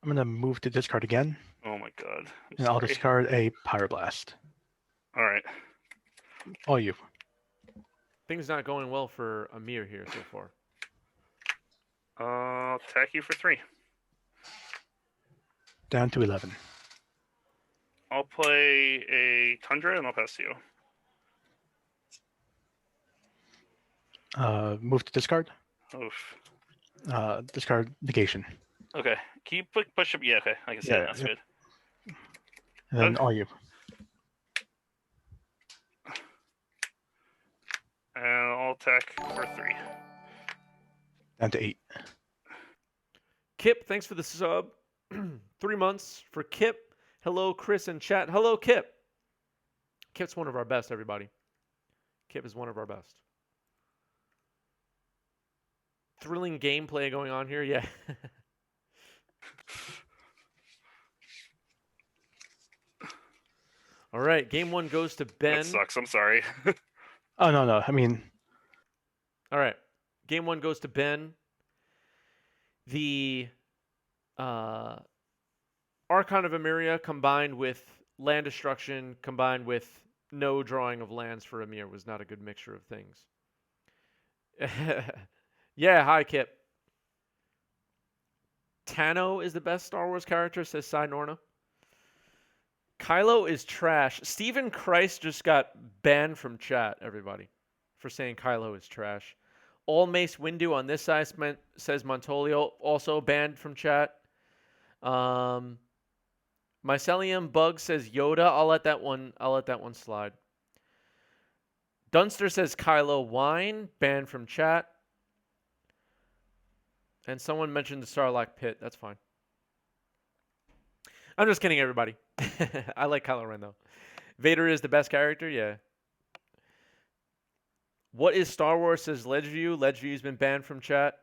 going to move to discard again, Oh my god. and I'll discard a Pyroblast. All right. All you. Things not going well for Amir here so far. I'll attack you for 3. Down to 11. I'll play a Tundra and I'll pass to you. Move to discard. Oof. Discard negation. Okay. Can you push up? Yeah, okay. I can see Yeah, that. That's yep. good. And then Okay. all you. And I'll attack for 3. Down to 8. Kip, thanks for the sub. 3 months for Kip. Hello, Chris and chat. Hello, Kip. Kip's one of our best, everybody. Kip is one of our best. Thrilling gameplay going on here, yeah. All right, game 1 goes to Ben. That sucks. I'm sorry. Oh, no. I mean, All right, game 1 goes to Ben. The Archon of Emiria combined with land destruction combined with no drawing of lands for Emir was not a good mixture of things. Yeah, hi, Kip. Tano is the best Star Wars character, says Sai Norna. Kylo is trash. Stephen Christ just got banned from chat, everybody, for saying Kylo is trash. All Mace Windu on this side says Montolio, also banned from chat. Mycelium Bug says Yoda. I'll let that one slide. Dunster says Kylo Wine, banned from chat. And someone mentioned the Sarlacc Pit. That's fine. I'm just kidding, everybody. I like Kylo Ren, though. Vader is the best character? Yeah. What is Star Wars, says Ledgeview. Ledgeview's been banned from chat.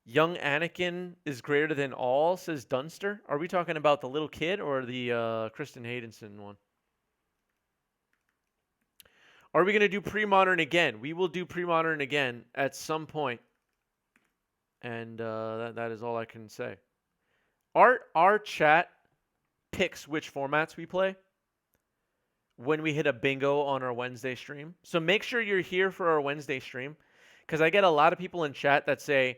Young Anakin is greater than all, says Dunster. Are we talking about the little kid or the Kristen Haydenson one? Are we going to do pre-modern again? We will do pre-modern again at some point. And that is all I can say. Our chat picks which formats we play when we hit a bingo on our Wednesday stream. So make sure you're here for our Wednesday stream, because I get a lot of people in chat that say,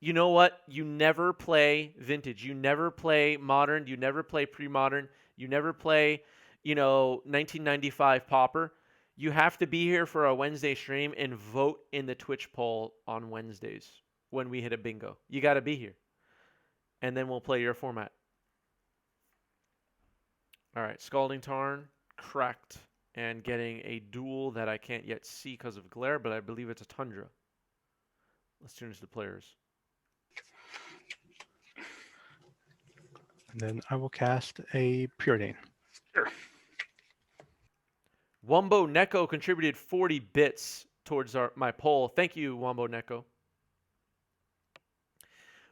you know what? You never play vintage. You never play modern. You never play pre-modern. You never play, 1995 Pauper. You have to be here for our Wednesday stream and vote in the Twitch poll on Wednesdays when we hit a bingo. You got to be here. And then we'll play your format. All right, Scalding Tarn, cracked, and getting a duel that I can't yet see because of glare, but I believe it's a Tundra. Let's change the players. and then I will cast a Preordain. Sure. Wombo Neko contributed 40 bits towards my poll. Thank you, Wombo Neko.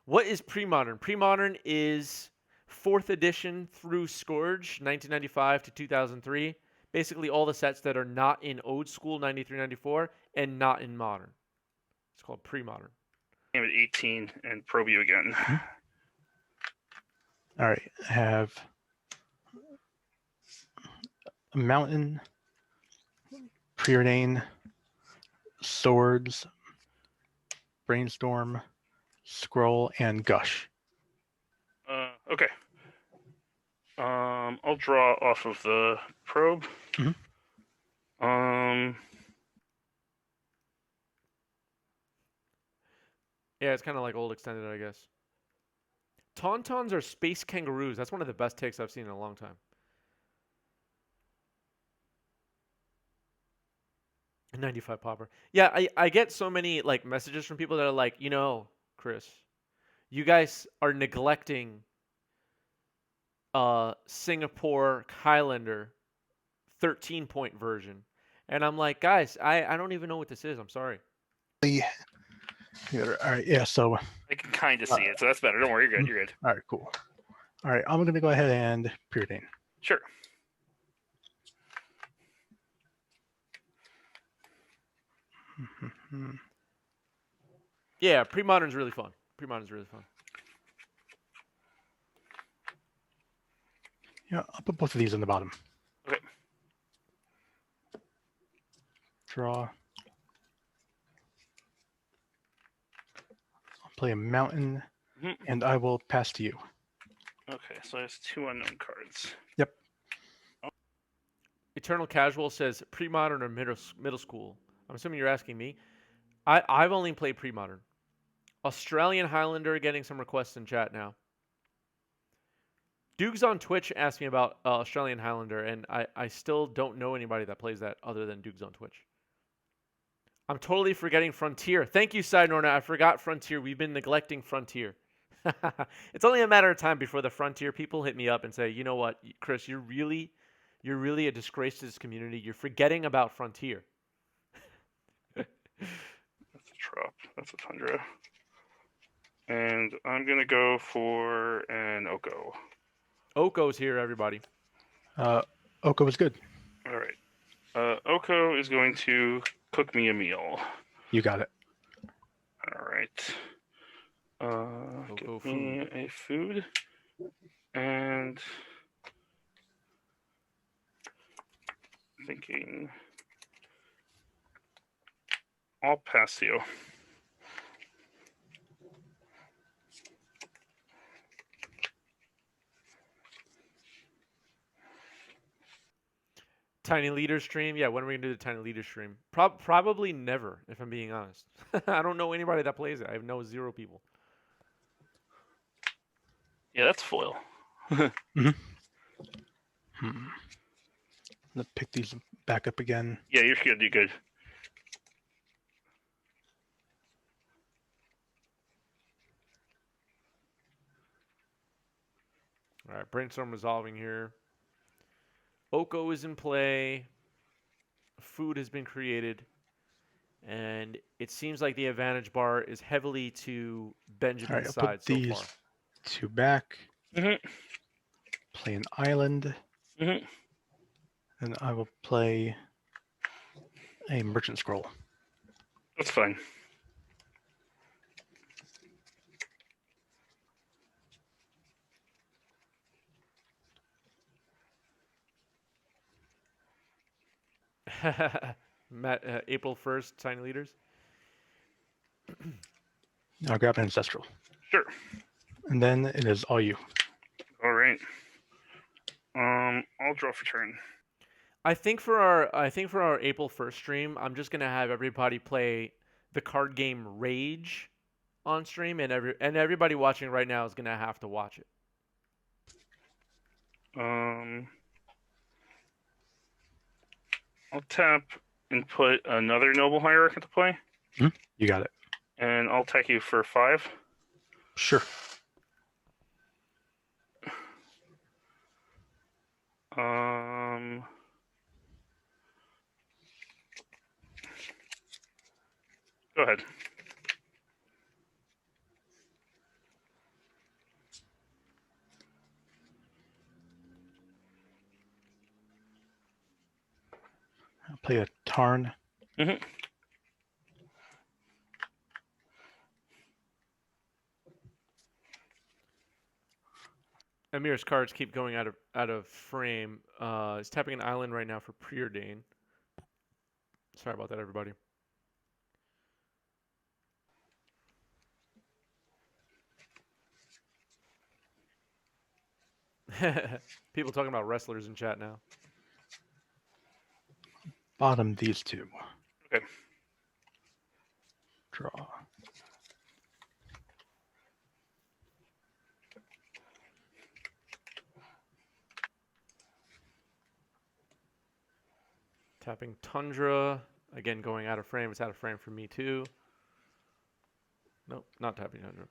What is pre-modern? Pre-modern is 4th edition through Scourge, 1995 to 2003. Basically all the sets that are not in old school 93-94 and not in modern. It's called pre-modern. Game at 18 and probe you again. All right, I have a Mountain, Preordain, Swords, Brainstorm, Scroll, and Gush. Okay. I'll draw off of the probe. Mhm. Yeah, it's kind of like old extended, I guess. Tauntauns are space kangaroos. That's one of the best takes I've seen in a long time. 95 popper. Yeah, I get so many like messages from people that are like, Chris, you guys are neglecting Singapore Highlander 13-point version. And I'm like, guys, I don't even know what this is. I'm sorry. All right, yeah, so I can kind of see it, so that's better. Don't worry, you're good. You're good. all right, cool. All right, I'm gonna go ahead and Preordain. Sure. Yeah, pre-modern's really fun. Pre-modern's really fun. Yeah, I'll put both of these on the bottom. Okay. Draw. I'll play a mountain, and I will pass to you. Okay, so there's 2 unknown cards. Yep. Eternal Casual says pre-modern or middle school. I'm assuming you're asking me. I've only played pre-modern. Australian Highlander getting some requests in chat now. Dukes on Twitch asked me about Australian Highlander, and I still don't know anybody that plays that other than Dukes on Twitch. I'm totally forgetting Frontier. Thank you, Side Norna. I forgot Frontier. We've been neglecting Frontier. It's only a matter of time before the Frontier people hit me up and say, you know what, Chris, you're really a disgrace to this community. You're forgetting about Frontier. That's a drop. That's a Tundra. And I'm going to go for an Oko. Oko's here, everybody. Oko is good. All right. Oko is going to cook me a meal. You got it. All right. Oko Give me a food. And thinking I'll pass you. Tiny Leader stream? Yeah, when are we going to do the Tiny Leader stream? Probably never, if I'm being honest. I don't know anybody that plays it. I know 0 people. Yeah, that's foil. Let's pick these back up again. Yeah, you're good. You're good. All right, brainstorm resolving here. Oko is in play. Food has been created. And it seems like the advantage bar is heavily to Benjamin's All right, I'll side put so these far. 2 back. Play an island. And I will play a merchant scroll. That's fine. Matt, April 1st, Tiny Leaders. I'll grab an ancestral. Sure. And then it is all you. All right. I'll draw for turn. I think for our April 1st stream, I'm just gonna have everybody play the card game Rage on stream, and everybody watching right now is gonna have to watch it. I'll tap and put another Noble Hierarch into play. You got it. And I'll attack you for 5. Sure. Go ahead. I'll play a Tarn. Amir's cards keep going out of frame. He's tapping an island right now for Preordain. Sorry about that, everybody. People talking about wrestlers in chat now. Bottom these 2. Okay. Draw. Tapping Tundra. Again, going out of frame. It's out of frame for me too. Nope, not tapping Tundra.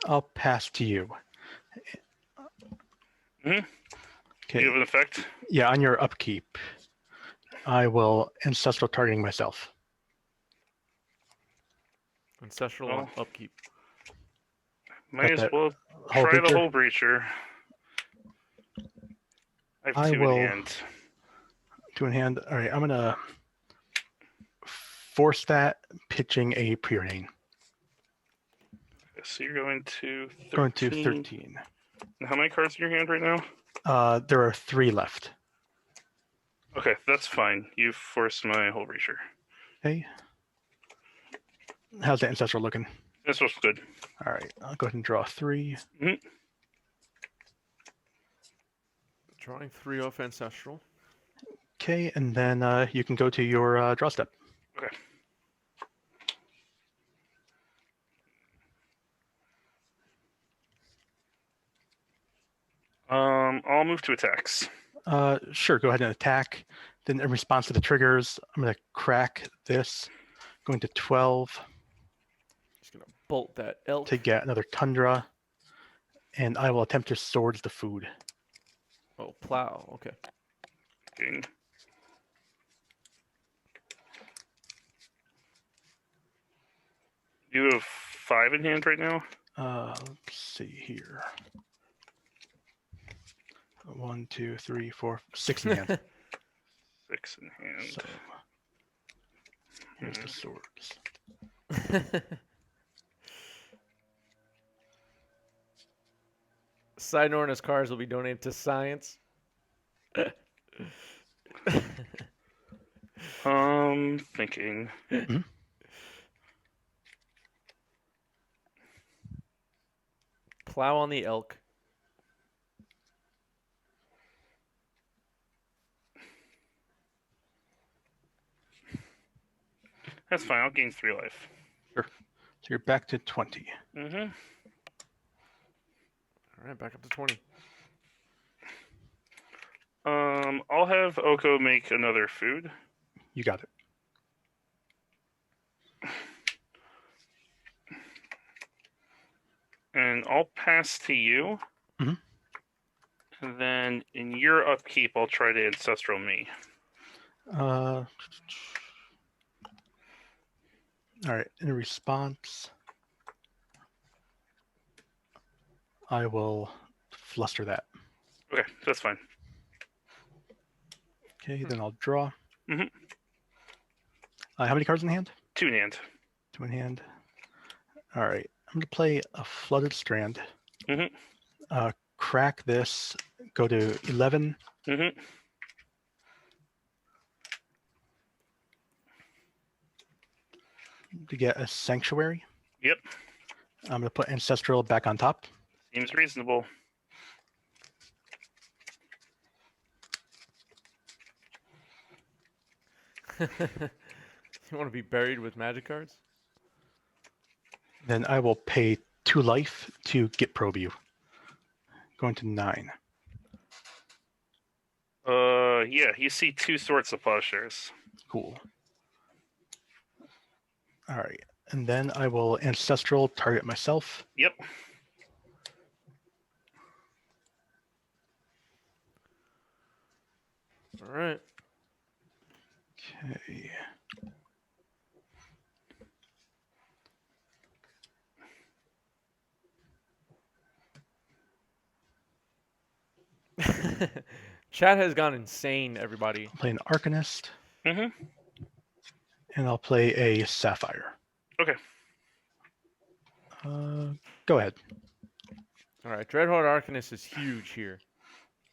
I'll pass to you. Mhm. Okay. You have an effect? Yeah, on your upkeep, I will ancestral targeting myself. Ancestral on upkeep. Might Got as that well Hull try the Breacher? Hull Breacher. I have I 2 will- in hand. 2 in hand. All right, I'm gonna force that, pitching a Preordain. So you're going to 13. Going to 13. And how many cards in your hand right now? There are 3 left. Okay, that's fine. You forced my Hull Breacher. Okay. How's the ancestral looking? This was good. All right, I'll go ahead and draw 3. Drawing 3 off Ancestral. Okay, and then you can go to your draw step. Okay. I'll move to attacks. Sure, go ahead and attack. Then in response to the triggers, I'm going to crack this, going to 12 Just going to bolt that elk. to get another Tundra, and I will attempt to swords the food. Oh, plow. Okay. Okay. You have 5 in hand right now? Let's see here. 1, 2, 3, 4, 6 in hand. 6 in hand. So here's the swords. Side note on his cards will be donated to science. Thinking. Plow on the elk. That's fine. I'll gain 3 life. Sure. So you're back to 20. Mm-hmm. All right, back up to 20. I'll have Oko make another food. You got it. And I'll pass to you. Mhm. And then in your upkeep, I'll try to ancestral me. All right. In response, I will fluster that. Okay, that's fine. Okay, then I'll draw. Mhm. How many cards in hand? 2 in hand. 2 in hand. All right. I'm going to play a Flooded Strand. Mhm. Crack this. Go to 11. Mm-hmm. To get a Sanctuary. Yep. I'm going to put Ancestral back on top. Seems reasonable. You want to be buried with magic cards? Then I will pay 2 life to get probe you. Going to 9. Yeah, you see 2 sorts of plowshares. Cool. All right. And then I will Ancestral target myself. Yep. All right. Okay. Chat has gone insane, everybody. I'll play an Arcanist. Mm-hmm. And I'll play a Sapphire. Okay. Go ahead. All right, Dreadhorde Arcanist is huge here.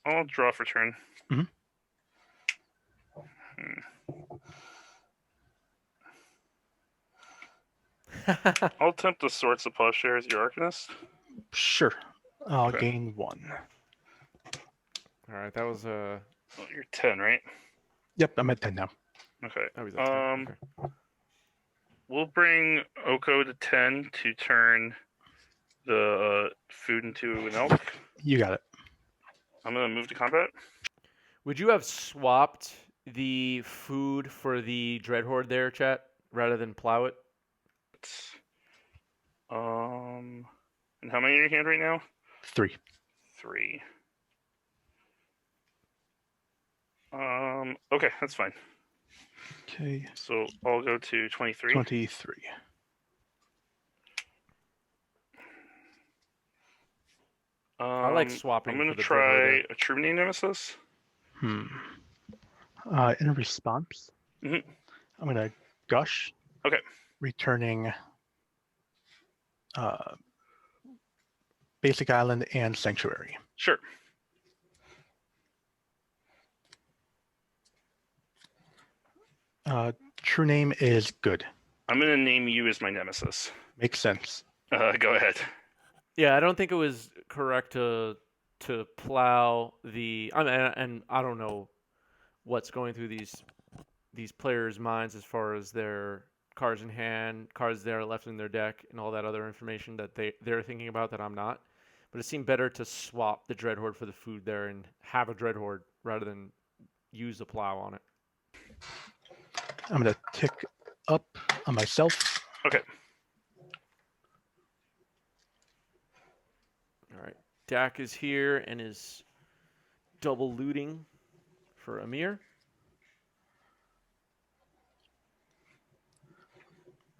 I'll draw for turn. Mhm. I'll attempt the sorts of plowshares, your Arcanist. Sure. I'll Okay. gain 1. All right, that was Oh, you're 10, right? Yep, I'm at 10 now. Okay. that was a 10. Okay. We'll bring Oko to 10 to turn the food into an elk. You got it. I'm gonna move to combat. Would you have swapped the food for the Dreadhorde there, chat, rather than plow it? And how many in your hand right now? 3. 3. Okay, that's fine. Okay. So I'll go to 23. 23. I like swapping. I'm gonna for the try Dreadhorde a True Name Nemesis. In response, Mhm. I'm gonna gush. Okay. Returning Basic Island and Sanctuary. Sure. True name is good. I'm gonna name you as my nemesis. Makes sense. Go ahead. Yeah, I don't think it was correct to plow the. I mean, and I don't know what's going through these players' minds as far as their cards in hand, cards that are left in their deck, and all that other information that they're thinking about that I'm not. But it seemed better to swap the Dreadhorde for the food there and have a Dreadhorde rather than use a plow on it. I'm gonna tick up on myself. Okay. All right. Dak is here and is double looting for Amir.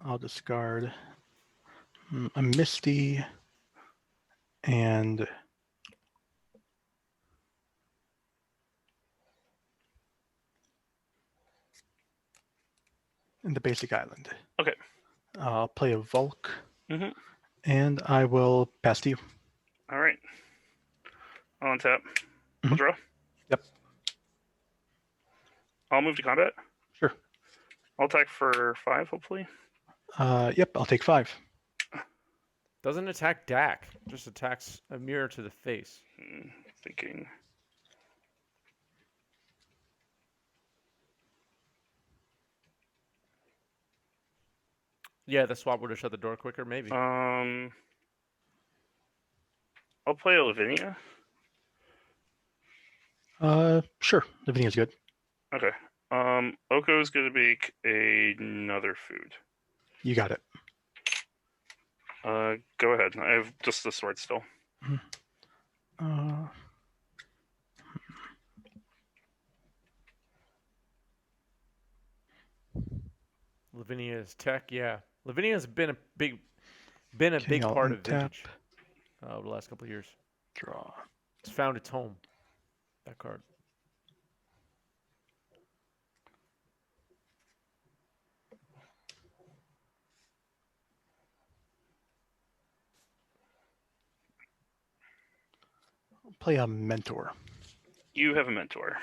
I'll discard a Misty and the Basic Island. Okay. I'll play a Volk, Mhm. and I will pass to you. All right. I'll untap. I'll Mhm. draw. Yep. I'll move to combat. Sure. I'll attack for 5, hopefully. Yep, I'll take 5. Doesn't attack Dak, just attacks Amir to the face. Thinking. Yeah, the swap would have shut the door quicker, maybe. I'll play a Lavinia. Sure. Lavinia's good. Okay. Oko's gonna make another food. You got it. Go ahead. I have just the sword still. Lavinia's tech, yeah. Lavinia's been a big Okay, I'll part of untap. Vintage over the last couple of years. Draw. It's found its home. That card. I'll play a Mentor. You have a mentor.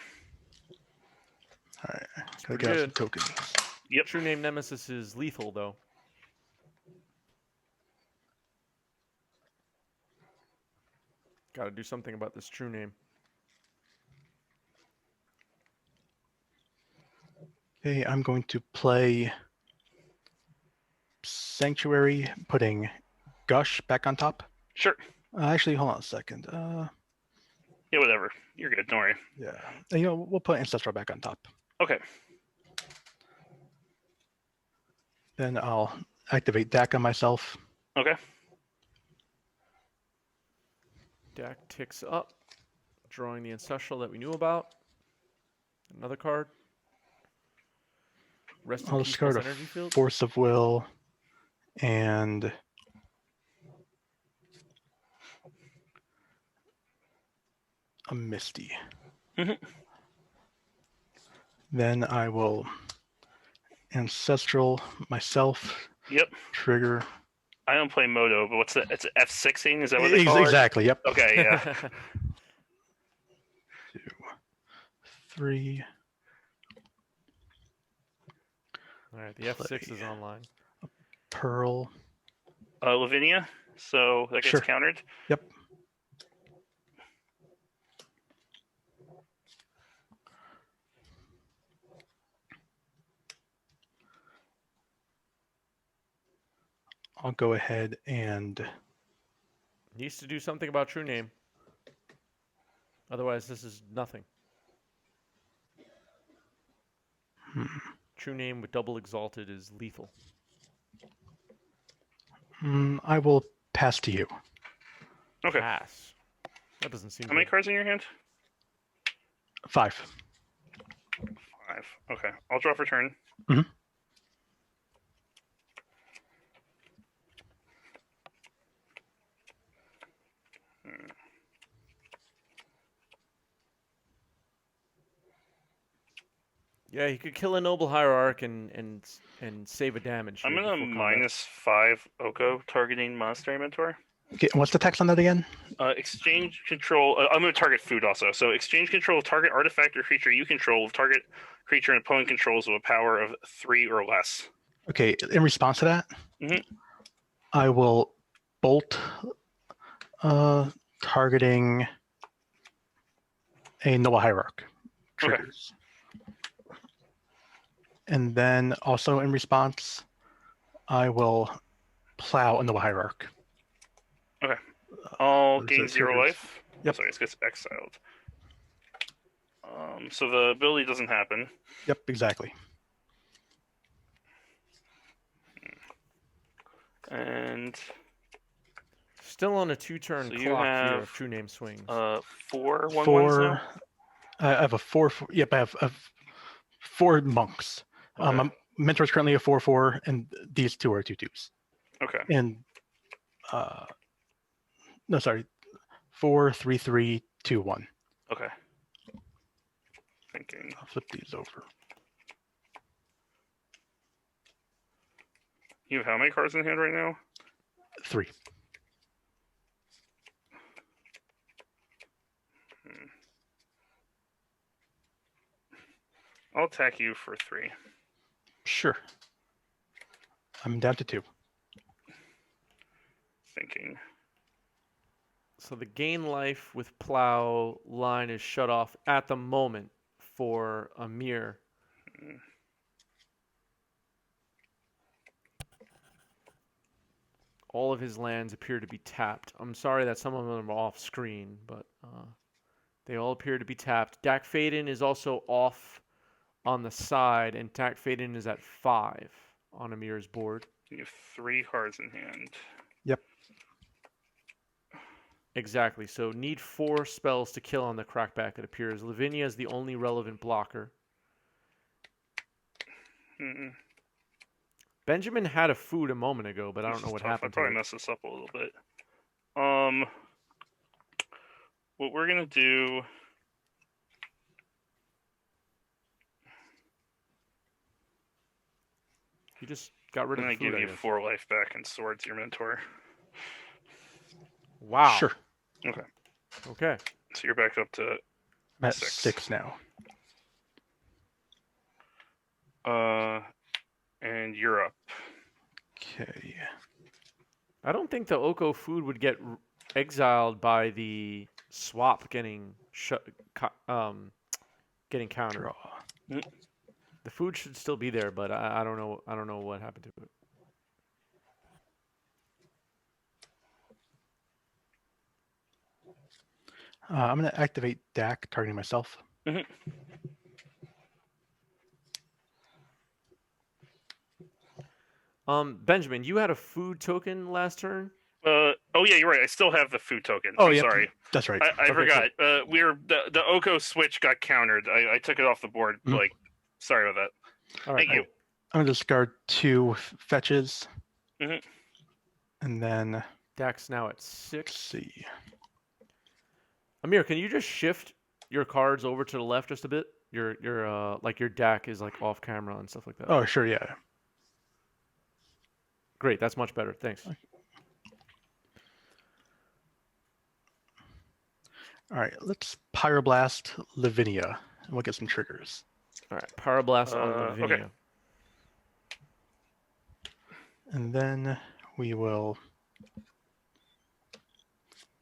All right. Gotta pretty get out some good. tokens. Yep. True name Nemesis is lethal, though. Got to do something about this true name. Okay, I'm going to play Sanctuary, putting Gush back on top. Sure. Actually, hold on a second. Yeah, whatever. You're good. Don't worry. Yeah. We'll put Ancestral back on top. Okay. Then I'll activate Dak on myself. Okay. Dak ticks up, drawing the Ancestral that we knew about. Another card. Rest in I'll peace discard plus a energy field. Force of Will and a Misty. Mhm. Then I will Ancestral myself. Yep. Trigger. I don't play Moto, but what's that? It's F6ing. Is that what they call it? Exactly. Yep. Okay. Yeah. 2, 3. All right, the F6 is online. Pearl. Lavinia. So that gets Sure. countered. Yep. I'll go ahead and Needs to do something about true name. Otherwise, this is nothing. Hmm. True name with double exalted is lethal. I will pass to you. Okay. Pass. That doesn't seem How many good. cards in your hand? 5. 5. Okay. I'll draw for turn. Mhm. Yeah, he could kill a noble hierarch and save a damage. I'm here gonna before combat. -5 Oko targeting Monastery Mentor. Okay, what's the text on that again? Exchange control. I'm going to target food also. So exchange control of target artifact or creature you control with target creature and opponent controls with a power of 3 or less. Okay, in response to that, Mhm. I will bolt targeting a Noble Hierarch. Okay. Triggers. And then also in response, I will plow a Noble Hierarch. Okay. I'll Those gain are 0 triggers. life. Yep. Oh, sorry, it gets exiled. So the ability doesn't happen. Yep, exactly. And Still on a 2-turn So you clock here have, of true name swings. 4 1/1s 4. now. I have a 4. Yep, I have 4 monks. Okay. My mentor's currently a 4/4, and these 2 are 2/2s. Okay. And no, sorry, 4 3 3 2 1. Okay. Thinking. I'll flip these over. You have how many cards in hand right now? 3. I'll attack you for 3. Sure. I'm down to 2. Thinking. So the gain life with plow line is shut off at the moment for Amir. Mm. All of his lands appear to be tapped. I'm sorry that some of them are off screen, but they all appear to be tapped. Dak Faden is also off on the side, and Dak Faden is at 5 on Amir's board. You have 3 cards in hand. Yep. Exactly. So need 4 spells to kill on the crackback, it appears. Lavinia is the only relevant blocker. Mm-mm. Benjamin had a food a moment ago, but I don't This know is what tough. happened I probably to it. messed this up a little bit. What we're gonna do. He just got rid I'm of gonna the food, give I you guess. 4 life back and swords your mentor. Wow. Sure. Okay. Okay. So you're back up to I'm at 6. 6 now. And you're up. Okay. I don't think the Oko food would get exiled by the swap getting getting countered. Draw. The food should still be there, but I don't know. I don't know what happened to it. I'm going to activate Dak, targeting myself. Mm-hmm. Benjamin, you had a food token last turn. Oh yeah, you're right. I still have the food token. Oh, I'm yeah, sorry. that's right. I Okay, forgot. The Oko switch got countered. I took it off the board. Mhm. Sorry about that. All right, Thank you. I'm going to discard 2 fetches. Mhm. And then, Dak's now at let's 6. see. Amir, can you just shift your cards over to the left just a bit? Your like your Dak is like off camera and stuff like that. Oh, sure, yeah. Great, that's much better. Thanks. All right, let's Pyroblast Lavinia, and we'll get some triggers. All right, Power Blast on Lavinia. Okay. And then we will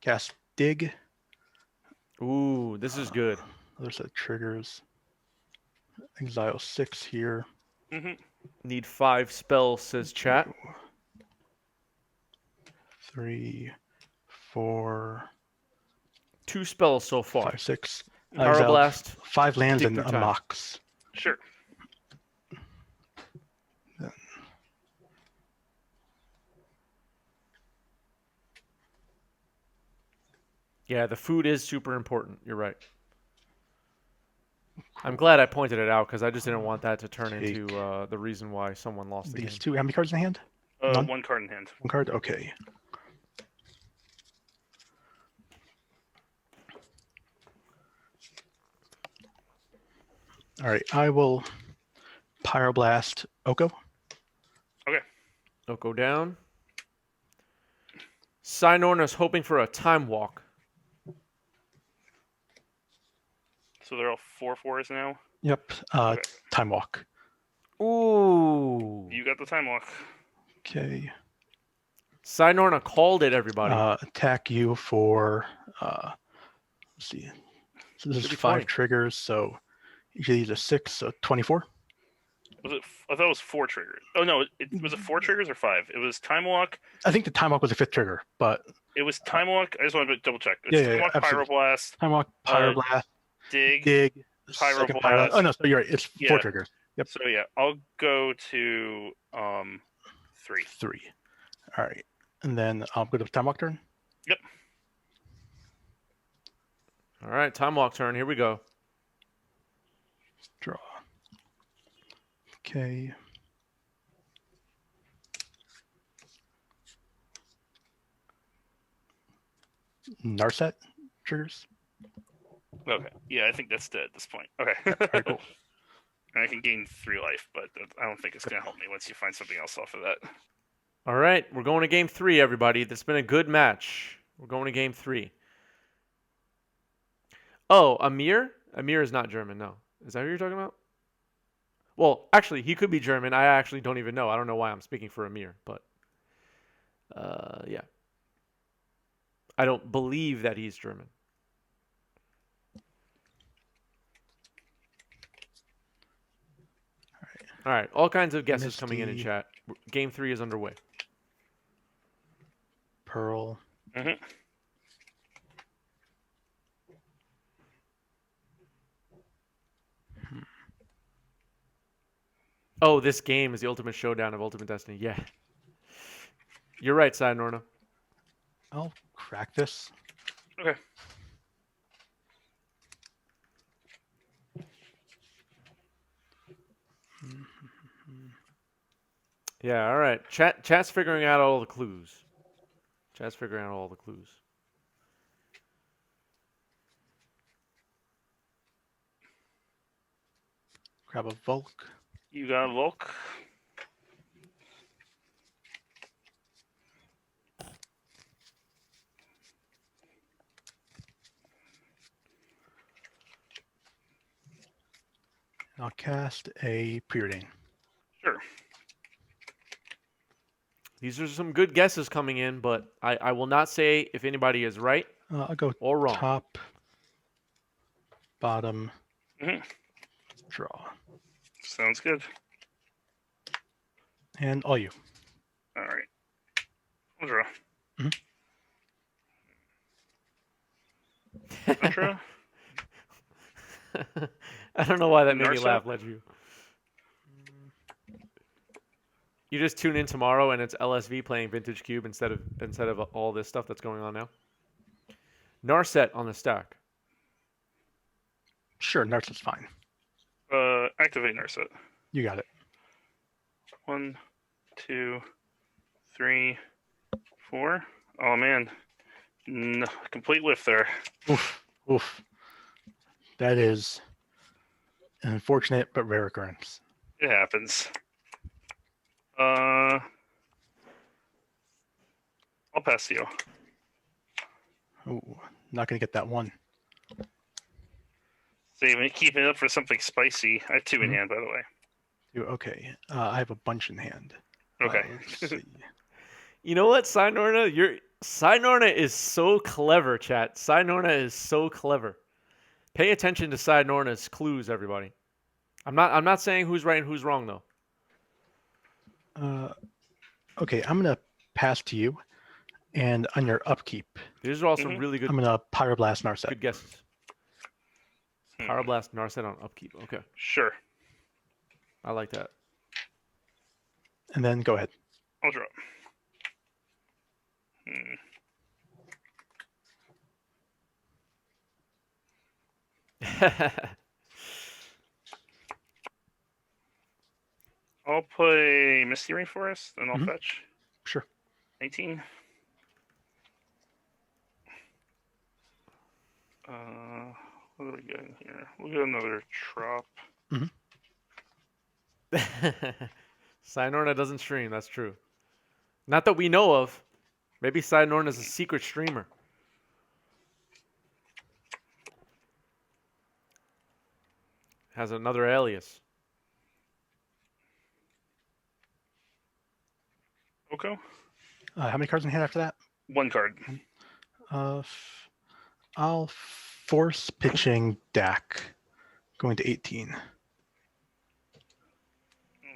cast Dig. Ooh, this is good. Other set of triggers. Exile 6 here. Mm-hmm. Need 5 spells, says chat. 3, 4, 2 spells so far. 5, 6. Power Exile Blast. 5 lands dig and through a time. Mox. Sure. Yeah, the food is super important. You're right. I'm glad I pointed it out because I just didn't want that to turn Take into the reason why someone lost the These game. 2. How many cards in hand? None? 1 card in hand. 1 card? Okay. All right, I will Pyroblast Oko. Don't go down. Signorna's hoping for a time walk. So they're all 4/4s now. Yep. Okay. Time Walk. Ooh. You got the time walk. Okay. Signorna called it, everybody. Attack you for, let's see. So this is Should be 5 20. triggers, so usually it's a 6, so 24. Was it? I thought it was 4 triggers. Oh no, was it 4 triggers or 5? It was time walk. I think the Time Walk was the 5th trigger, but It was time walk. I just wanted to double check. It's Yeah, time walk, absolutely. pyroblast, Time Walk, Pyroblast, dig. Dig, second Pyroblast. Oh no, so you're right. It's 4 Yeah. triggers. Yep. So yeah, I'll go to 3. 3. All right, and then I'll go to Time Walk turn. Yep. All right, time walk turn. Here we go. Draw. Okay. Narset triggers. Okay. Yeah, I think that's dead at this point. Okay. All right, cool. And I can gain 3 life, but I don't think it's going to help me once you find something else off of that. All right, we're going to game 3, everybody. That's been a good match. We're going to game 3. Oh, Amir? Amir is not German, no. Is that who you're talking about? Well, actually, he could be German. I actually don't even know. I don't know why I'm speaking for Amir, but yeah. I don't believe that he's German. All right, all kinds of guesses coming in Misty. chat. Game 3 is underway. Pearl. Mm-hmm. Oh, this game is the ultimate showdown of Ultimate Destiny. Yeah. You're right, Side Norna. I'll crack this. Okay. Yeah, all right. Chat's figuring out all the clues. Chat's figuring out all the clues. Grab a Volk. You got a Volk. And I'll cast a Preordain. Sure. These are some good guesses coming in, but I will not say if anybody is right I'll go or wrong. top, bottom, Mhm. draw. Sounds good. And all you. All right. I'll draw. I'll draw. I don't know why that made me Narset? laugh, Ledju. You just tune in tomorrow and it's LSV playing Vintage Cube instead of all this stuff that's going on now. Narset on the stack. Sure, Narset's fine. Activate Narset. You got it. 1, 2, 3, 4. Oh man, complete whiff there. Oof. Oof. That is an unfortunate but rare occurrence. It happens. I'll pass to you. Ooh, not gonna get that one. Saving, keeping it up for something spicy. I have 2 in hand, by the way. Okay, I have a bunch in hand. Okay. Let's see. You know what, Signorna? Signorna is so clever, chat. Signorna is so clever. Pay attention to Signorna's clues, everybody. I'm not saying who's right and who's wrong though. Okay, I'm gonna pass to you, And on your upkeep, These are all some really good I'm gonna Pyroblast Narset. good guesses. Pyroblast Narset on upkeep. Okay, Sure. I like that. And then go ahead. I'll draw. I'll play Misty Rainforest, and I'll fetch. Sure. 19. What are we getting here? We'll get another Trop. Cynorna doesn't stream. That's true. Not that we know of. Maybe Cynorna is a secret streamer. Has another alias. Okay. How many cards in hand after that? 1 card. I'll force pitching Dak, going to 18.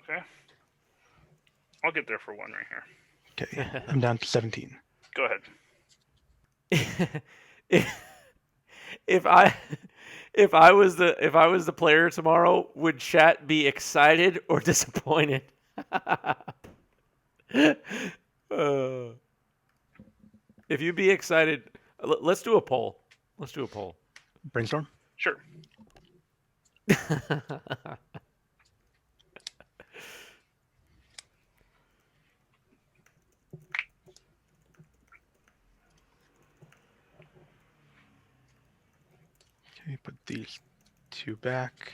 Okay. I'll get there for 1 right here. Okay, I'm down to 17. Go ahead. if I was the player tomorrow, would chat be excited or disappointed? If you'd be excited, let's do a poll. Let's do a poll. Brainstorm? Sure. Okay, put these 2 back.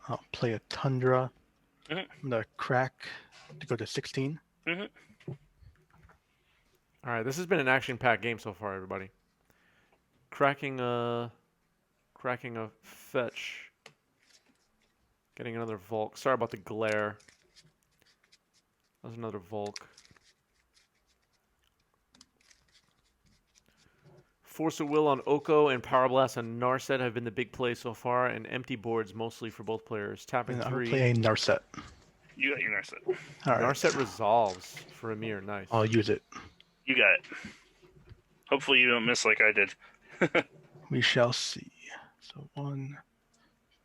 I'll play a Tundra. I'm gonna crack to go to 16. All right, this has been an action-packed game so far, everybody. Cracking a fetch. Getting another Volk. Sorry about the glare. That was another Volk. Force of Will on Oko and Power Blast on Narset have been the big plays so far, and empty boards mostly for both players. Tapping And I'll 3. play a Narset. You got your Narset. All right. Narset resolves for Amir. Nice. I'll use it. You got it. Hopefully you don't miss like I did. We shall see. So 1,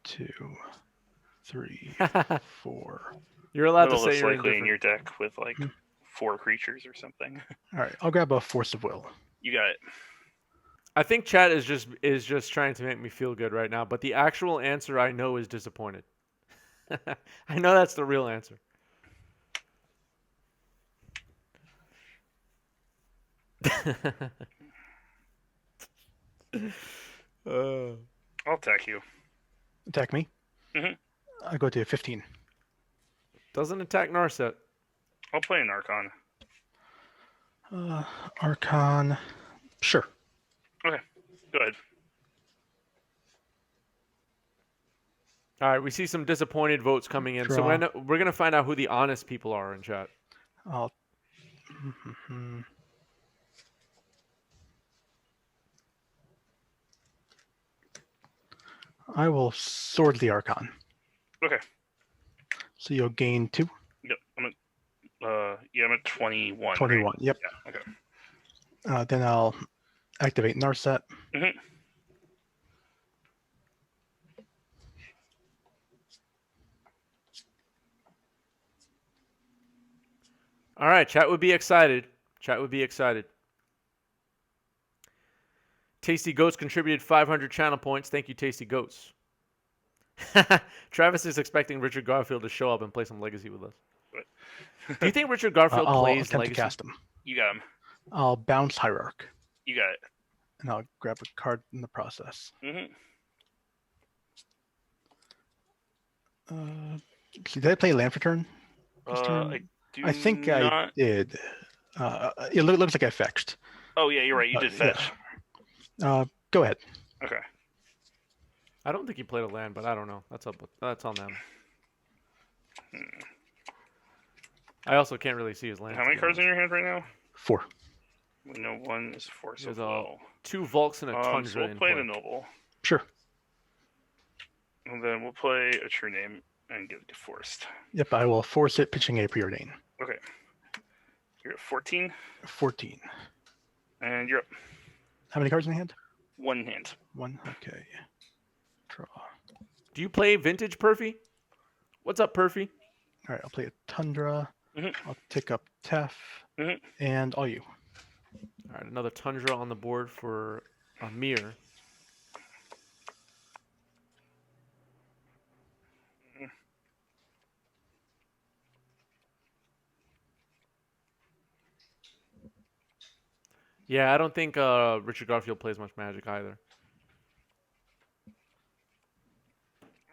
2, 3, 4. You're allowed to Middle say is you're likely in indifferent. your deck with like 4 creatures or something. All right, I'll grab a Force of Will. You got it. I think chat is just trying to make me feel good right now, but the actual answer I know is disappointed. I know that's the real answer. I'll attack you. Attack me. I go to 15. Doesn't attack Narset. I'll play an Archon. Archon. Sure. Okay, go ahead. All right, we see some disappointed votes coming in, so Draw. we're gonna find out who the honest people are in chat. I'll. I will sword the Archon. Okay. So you'll gain 2. Yep. I'm at 21. 21. Right? Yep. Yeah. Okay. Then I'll activate Narset. All right, chat would be excited. Chat would be excited. Tasty Goats contributed 500 channel points. Thank you, Tasty Goats. Travis is expecting Richard Garfield to show up and play some Legacy with us. Do you think Richard Garfield I'll plays attempt Legacy? to cast him. You got him. I'll bounce Hierarch. You got it. And I'll grab a card in the process. Did I play land for turn? This turn? I think I did. It looks like I fetched. Oh yeah, you're right. You did fetch. Yeah. Go ahead. Okay. I don't think he played a land, but I don't know. That's on them. I also can't really see his land. How many cards in your hand right now? 4. No, 1 is Force of There's Will. 2 Volks and a Tundra. So we'll in play play. the Noble. Sure. And then we'll play a True Name and give it to Forced. Yep, I will force it, pitching a Preordain. Okay. You're at 14. 14. And you're up. How many cards in hand? 1 in hand. 1. Okay. Draw. Do you play Vintage, Perfy? What's up, Perfy? All right, I'll play a Tundra. Mm-hmm. I'll take up Tef. Mm-hmm. And all you. All right, another Tundra on the board for Amir. Yeah, I don't think Richard Garfield plays much Magic either.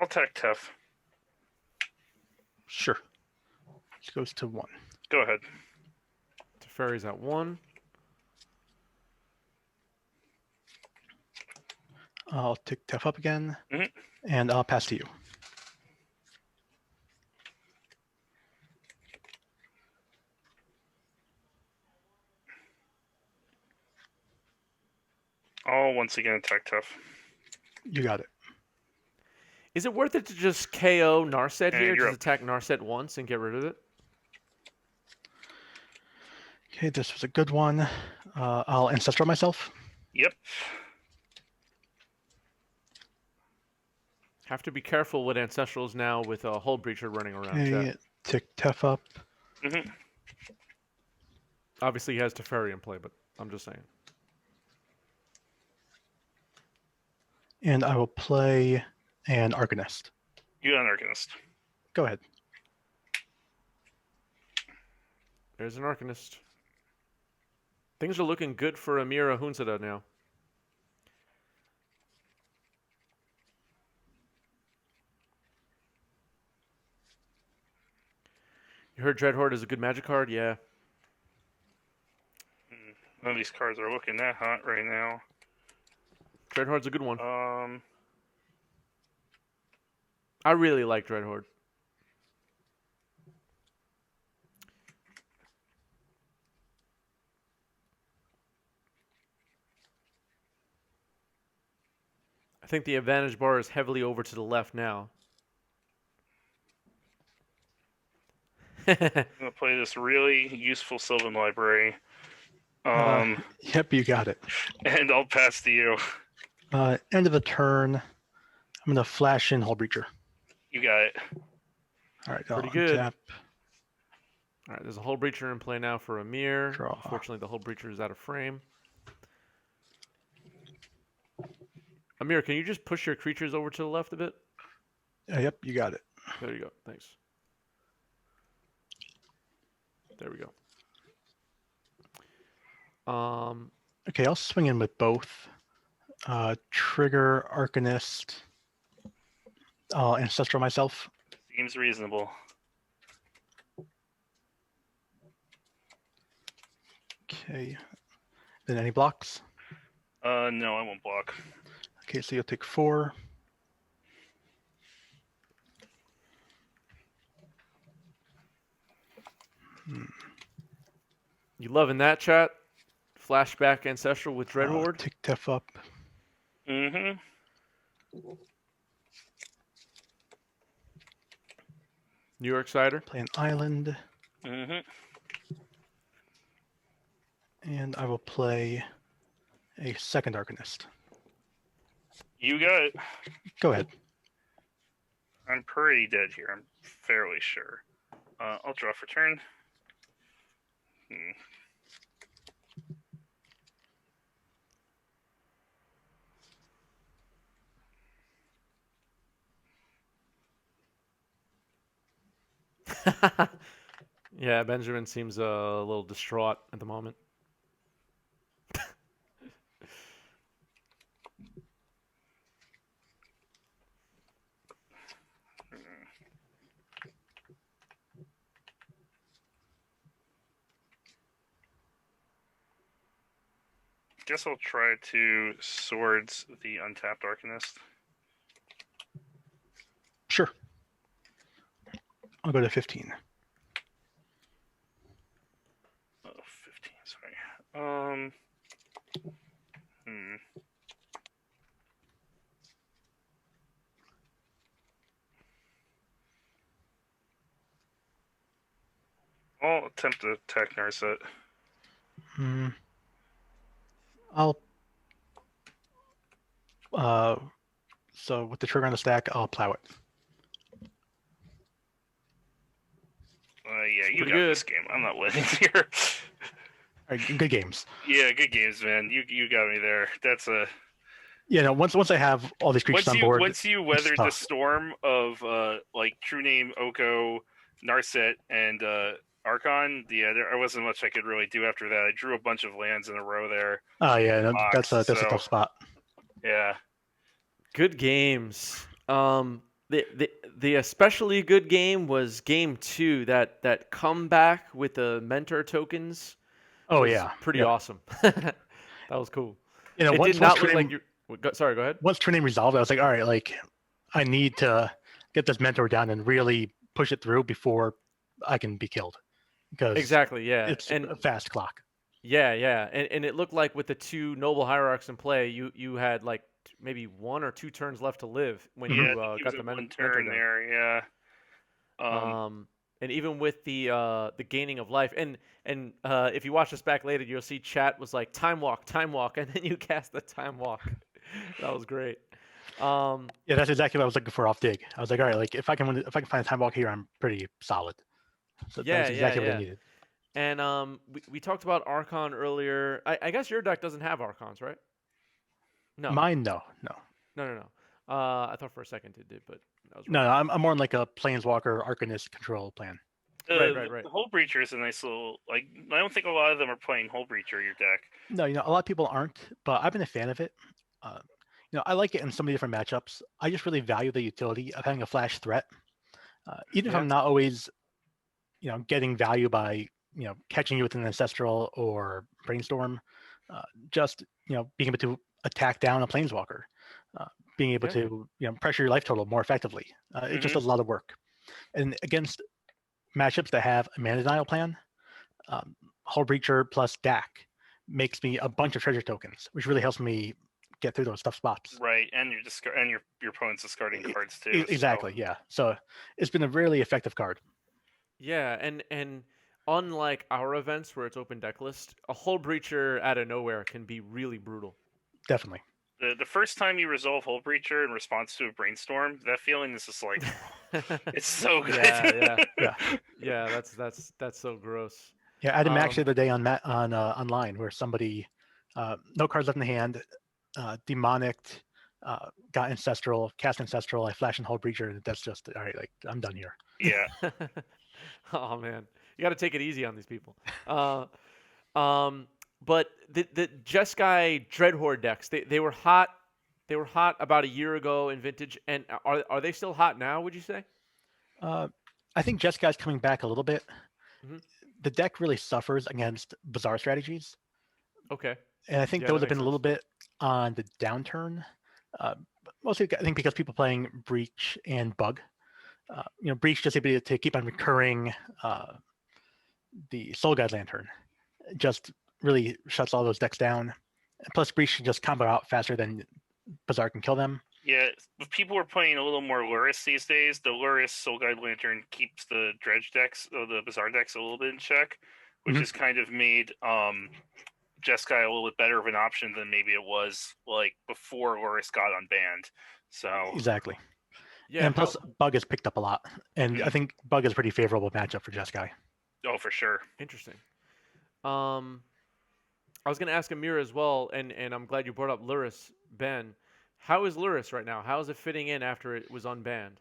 I'll attack Tef. Sure. This goes to 1. Go ahead. Teferi's at 1. I'll take Tef up again. Mm-hmm. And I'll pass to you. I'll once again attack Tef. You got it. Is it worth it to just KO Narset And here? you're Just up. attack Narset once and get rid of it? Okay, this was a good one. I'll Ancestral myself. Yep. Have to be careful with Ancestrals now with a Hull Breacher running around. Okay, Chat. take Tef up. Mm-hmm. Obviously, he has Teferi in play, but I'm just saying. And I will play an Arcanist. You got an Arcanist. Go ahead. There's an Arcanist. Things are looking good for Amir Hunsada now. You heard Dreadhorde is a good Magic card? Yeah. None of these cards are looking that hot right now. Dreadhorde's a good one. I really like Dreadhorde. I think the advantage bar is heavily over to the left now. I'm gonna play this really useful Sylvan Library. Yep, you got it. And I'll pass to you. End of the turn. I'm going to flash in Hull Breacher. You got it. All right, Pretty I'll good. untap. All right, there's a Hull Breacher in play now for Amir. Draw. Unfortunately, the Hull Breacher is out of frame. Amir, can you just push your creatures over to the left a bit? Yep, you got it. There you go. Thanks. There we go. Okay, I'll swing in with both. Trigger, Arcanist. I'll Ancestral myself. Seems reasonable. Okay. Then any blocks? No, I won't block. Okay, so you'll take 4. You loving that, chat? Flashback Ancestral with Dreadhorde? Take Tef up. Mm-hmm. New York Cider? Play an island. Mm-hmm. And I will play a second Arcanist. You got it. Go ahead. I'm pretty dead here. I'm fairly sure. I'll draw for turn. Yeah, Benjamin seems a little distraught at the moment. Guess I'll try to Swords the Untapped Arcanist. Sure. I'll go to 15. Oh, 15, sorry. I'll attempt to attack Narset. I'll. So with the trigger on the stack, I'll plow it. Yeah, you got good. this game. I'm not winning here. All right, good games. Yeah, good games, man. You got me there. That's a. Yeah, no. Once I have all these creatures on board, once you weathered the storm of like True Name, Oko, Narset, and Archon, yeah, there wasn't much I could really do after that. I drew a bunch of lands in a row there. Oh yeah, no, that's a tough spot. Yeah. Good games. The especially good game was game 2. That comeback with the mentor tokens. Oh yeah, pretty awesome. That was cool. You know, it once, did not once look name, like you. Sorry, go ahead. Once True Name resolved, I was like, all right, like I need to get this mentor down and really push it through before I can be killed. Because exactly, yeah, it's a fast clock. Yeah, and it looked like with the 2 noble hierarchs in play, you had like maybe 1 or 2 turns left to live when you got the mentor down. There, yeah. And even with the gaining of life, and if you watch this back later, you'll see chat was like time walk, and then you cast the time walk. That was great. Yeah, that's exactly what I was looking for off dig. I was like, all right, like if I can find a time walk here, I'm pretty solid. So that's exactly what I needed. And we talked about Archon earlier. I guess your deck doesn't have Archons, right? No. Mine, no. I thought for a second it did, but that was no. I'm more on like a Planeswalker Arcanist control plan. Right. The Hull Breacher is a nice little, like, I don't think a lot of them are playing Hull Breacher, your deck. No, a lot of people aren't, but I've been a fan of it. I like it in so many different matchups. I just really value the utility of having a flash threat. Even if I'm not always, getting value by, catching you with an Ancestral or Brainstorm, just, being able to attack down a Planeswalker, being able to, pressure your life total more effectively. It just does a lot of work. And against matchups that have a mana denial plan, Hull Breacher plus DAC makes me a bunch of treasure tokens, which really helps me get through those tough spots. Right, and your opponent's discarding cards too. Exactly, so. Yeah. So it's been a really effective card. Yeah, and unlike our events where it's open deck list, a Hull Breacher out of nowhere can be really brutal. Definitely. The first time you resolve Hull Breacher in response to a Brainstorm, that feeling is just like, it's so good. Yeah. That's so gross. Yeah, I had a match the other day on online where somebody, no cards left in the hand, demonicked, got Ancestral, cast Ancestral, I flash and Hull Breacher, and that's just all right. Like I'm done here. Yeah. Oh man, you got to take it easy on these people. But the Jeskai Dreadhorde decks, they were hot. They were hot about a year ago in Vintage, and are they still hot now? Would you say? I think Jeskai's coming back a little bit. Mm-hmm. The deck really suffers against Bazaar strategies. Okay. And I think those have been a little bit on the downturn. Mostly, I think because people playing Breach and Bug. Breach just able to keep on recurring the Soul Guide Lantern. Just really shuts all those decks down. Plus, Breach can just combo out faster than Bazaar can kill them. Yeah, if people are playing a little more Luris these days, the Luris Soul Guide Lantern keeps the Dredge decks, or the Bazaar decks, a little bit in check, which has kind of made Jeskai a little bit better of an option than maybe it was like before Luris got unbanned. So exactly. Yeah, and plus Bug has picked up a lot, and I think Bug is a pretty favorable matchup for Jeskai. Oh, for sure. Interesting. I was going to ask Amir as well, and I'm glad you brought up Luris, Ben. How is Luris right now? How is it fitting in after it was unbanned?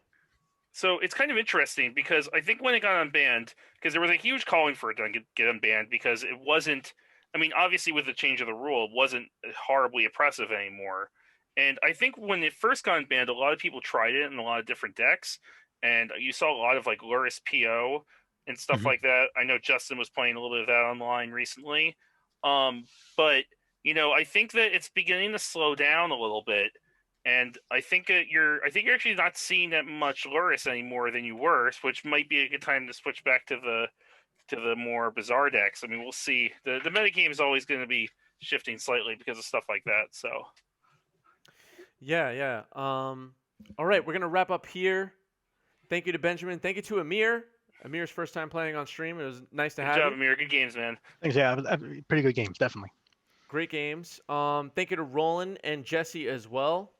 So it's kind of interesting because I think when it got unbanned, because there was a huge calling for it to get unbanned because it wasn't, I mean, obviously with the change of the rule, it wasn't horribly oppressive anymore. And I think when it first got unbanned, a lot of people tried it in a lot of different decks. And you saw a lot of like Luris PO and stuff like that. I know Justin was playing a little bit of that online recently. But, I think that it's beginning to slow down a little bit. And I think you're actually not seeing that much Luris anymore than you were, which might be a good time to switch back to the more Bazaar decks. I mean, we'll see. The metagame is always going to be shifting slightly because of stuff like that. So, yeah. All right, we're gonna wrap up here. Thank you to Benjamin. Thank you to Amir. Amir's first time playing on stream. It was nice to Good have job, you. Amir. Good games, man. Thanks. Yeah, pretty good games, definitely. Great games. Thank you to Roland and Jesse as well.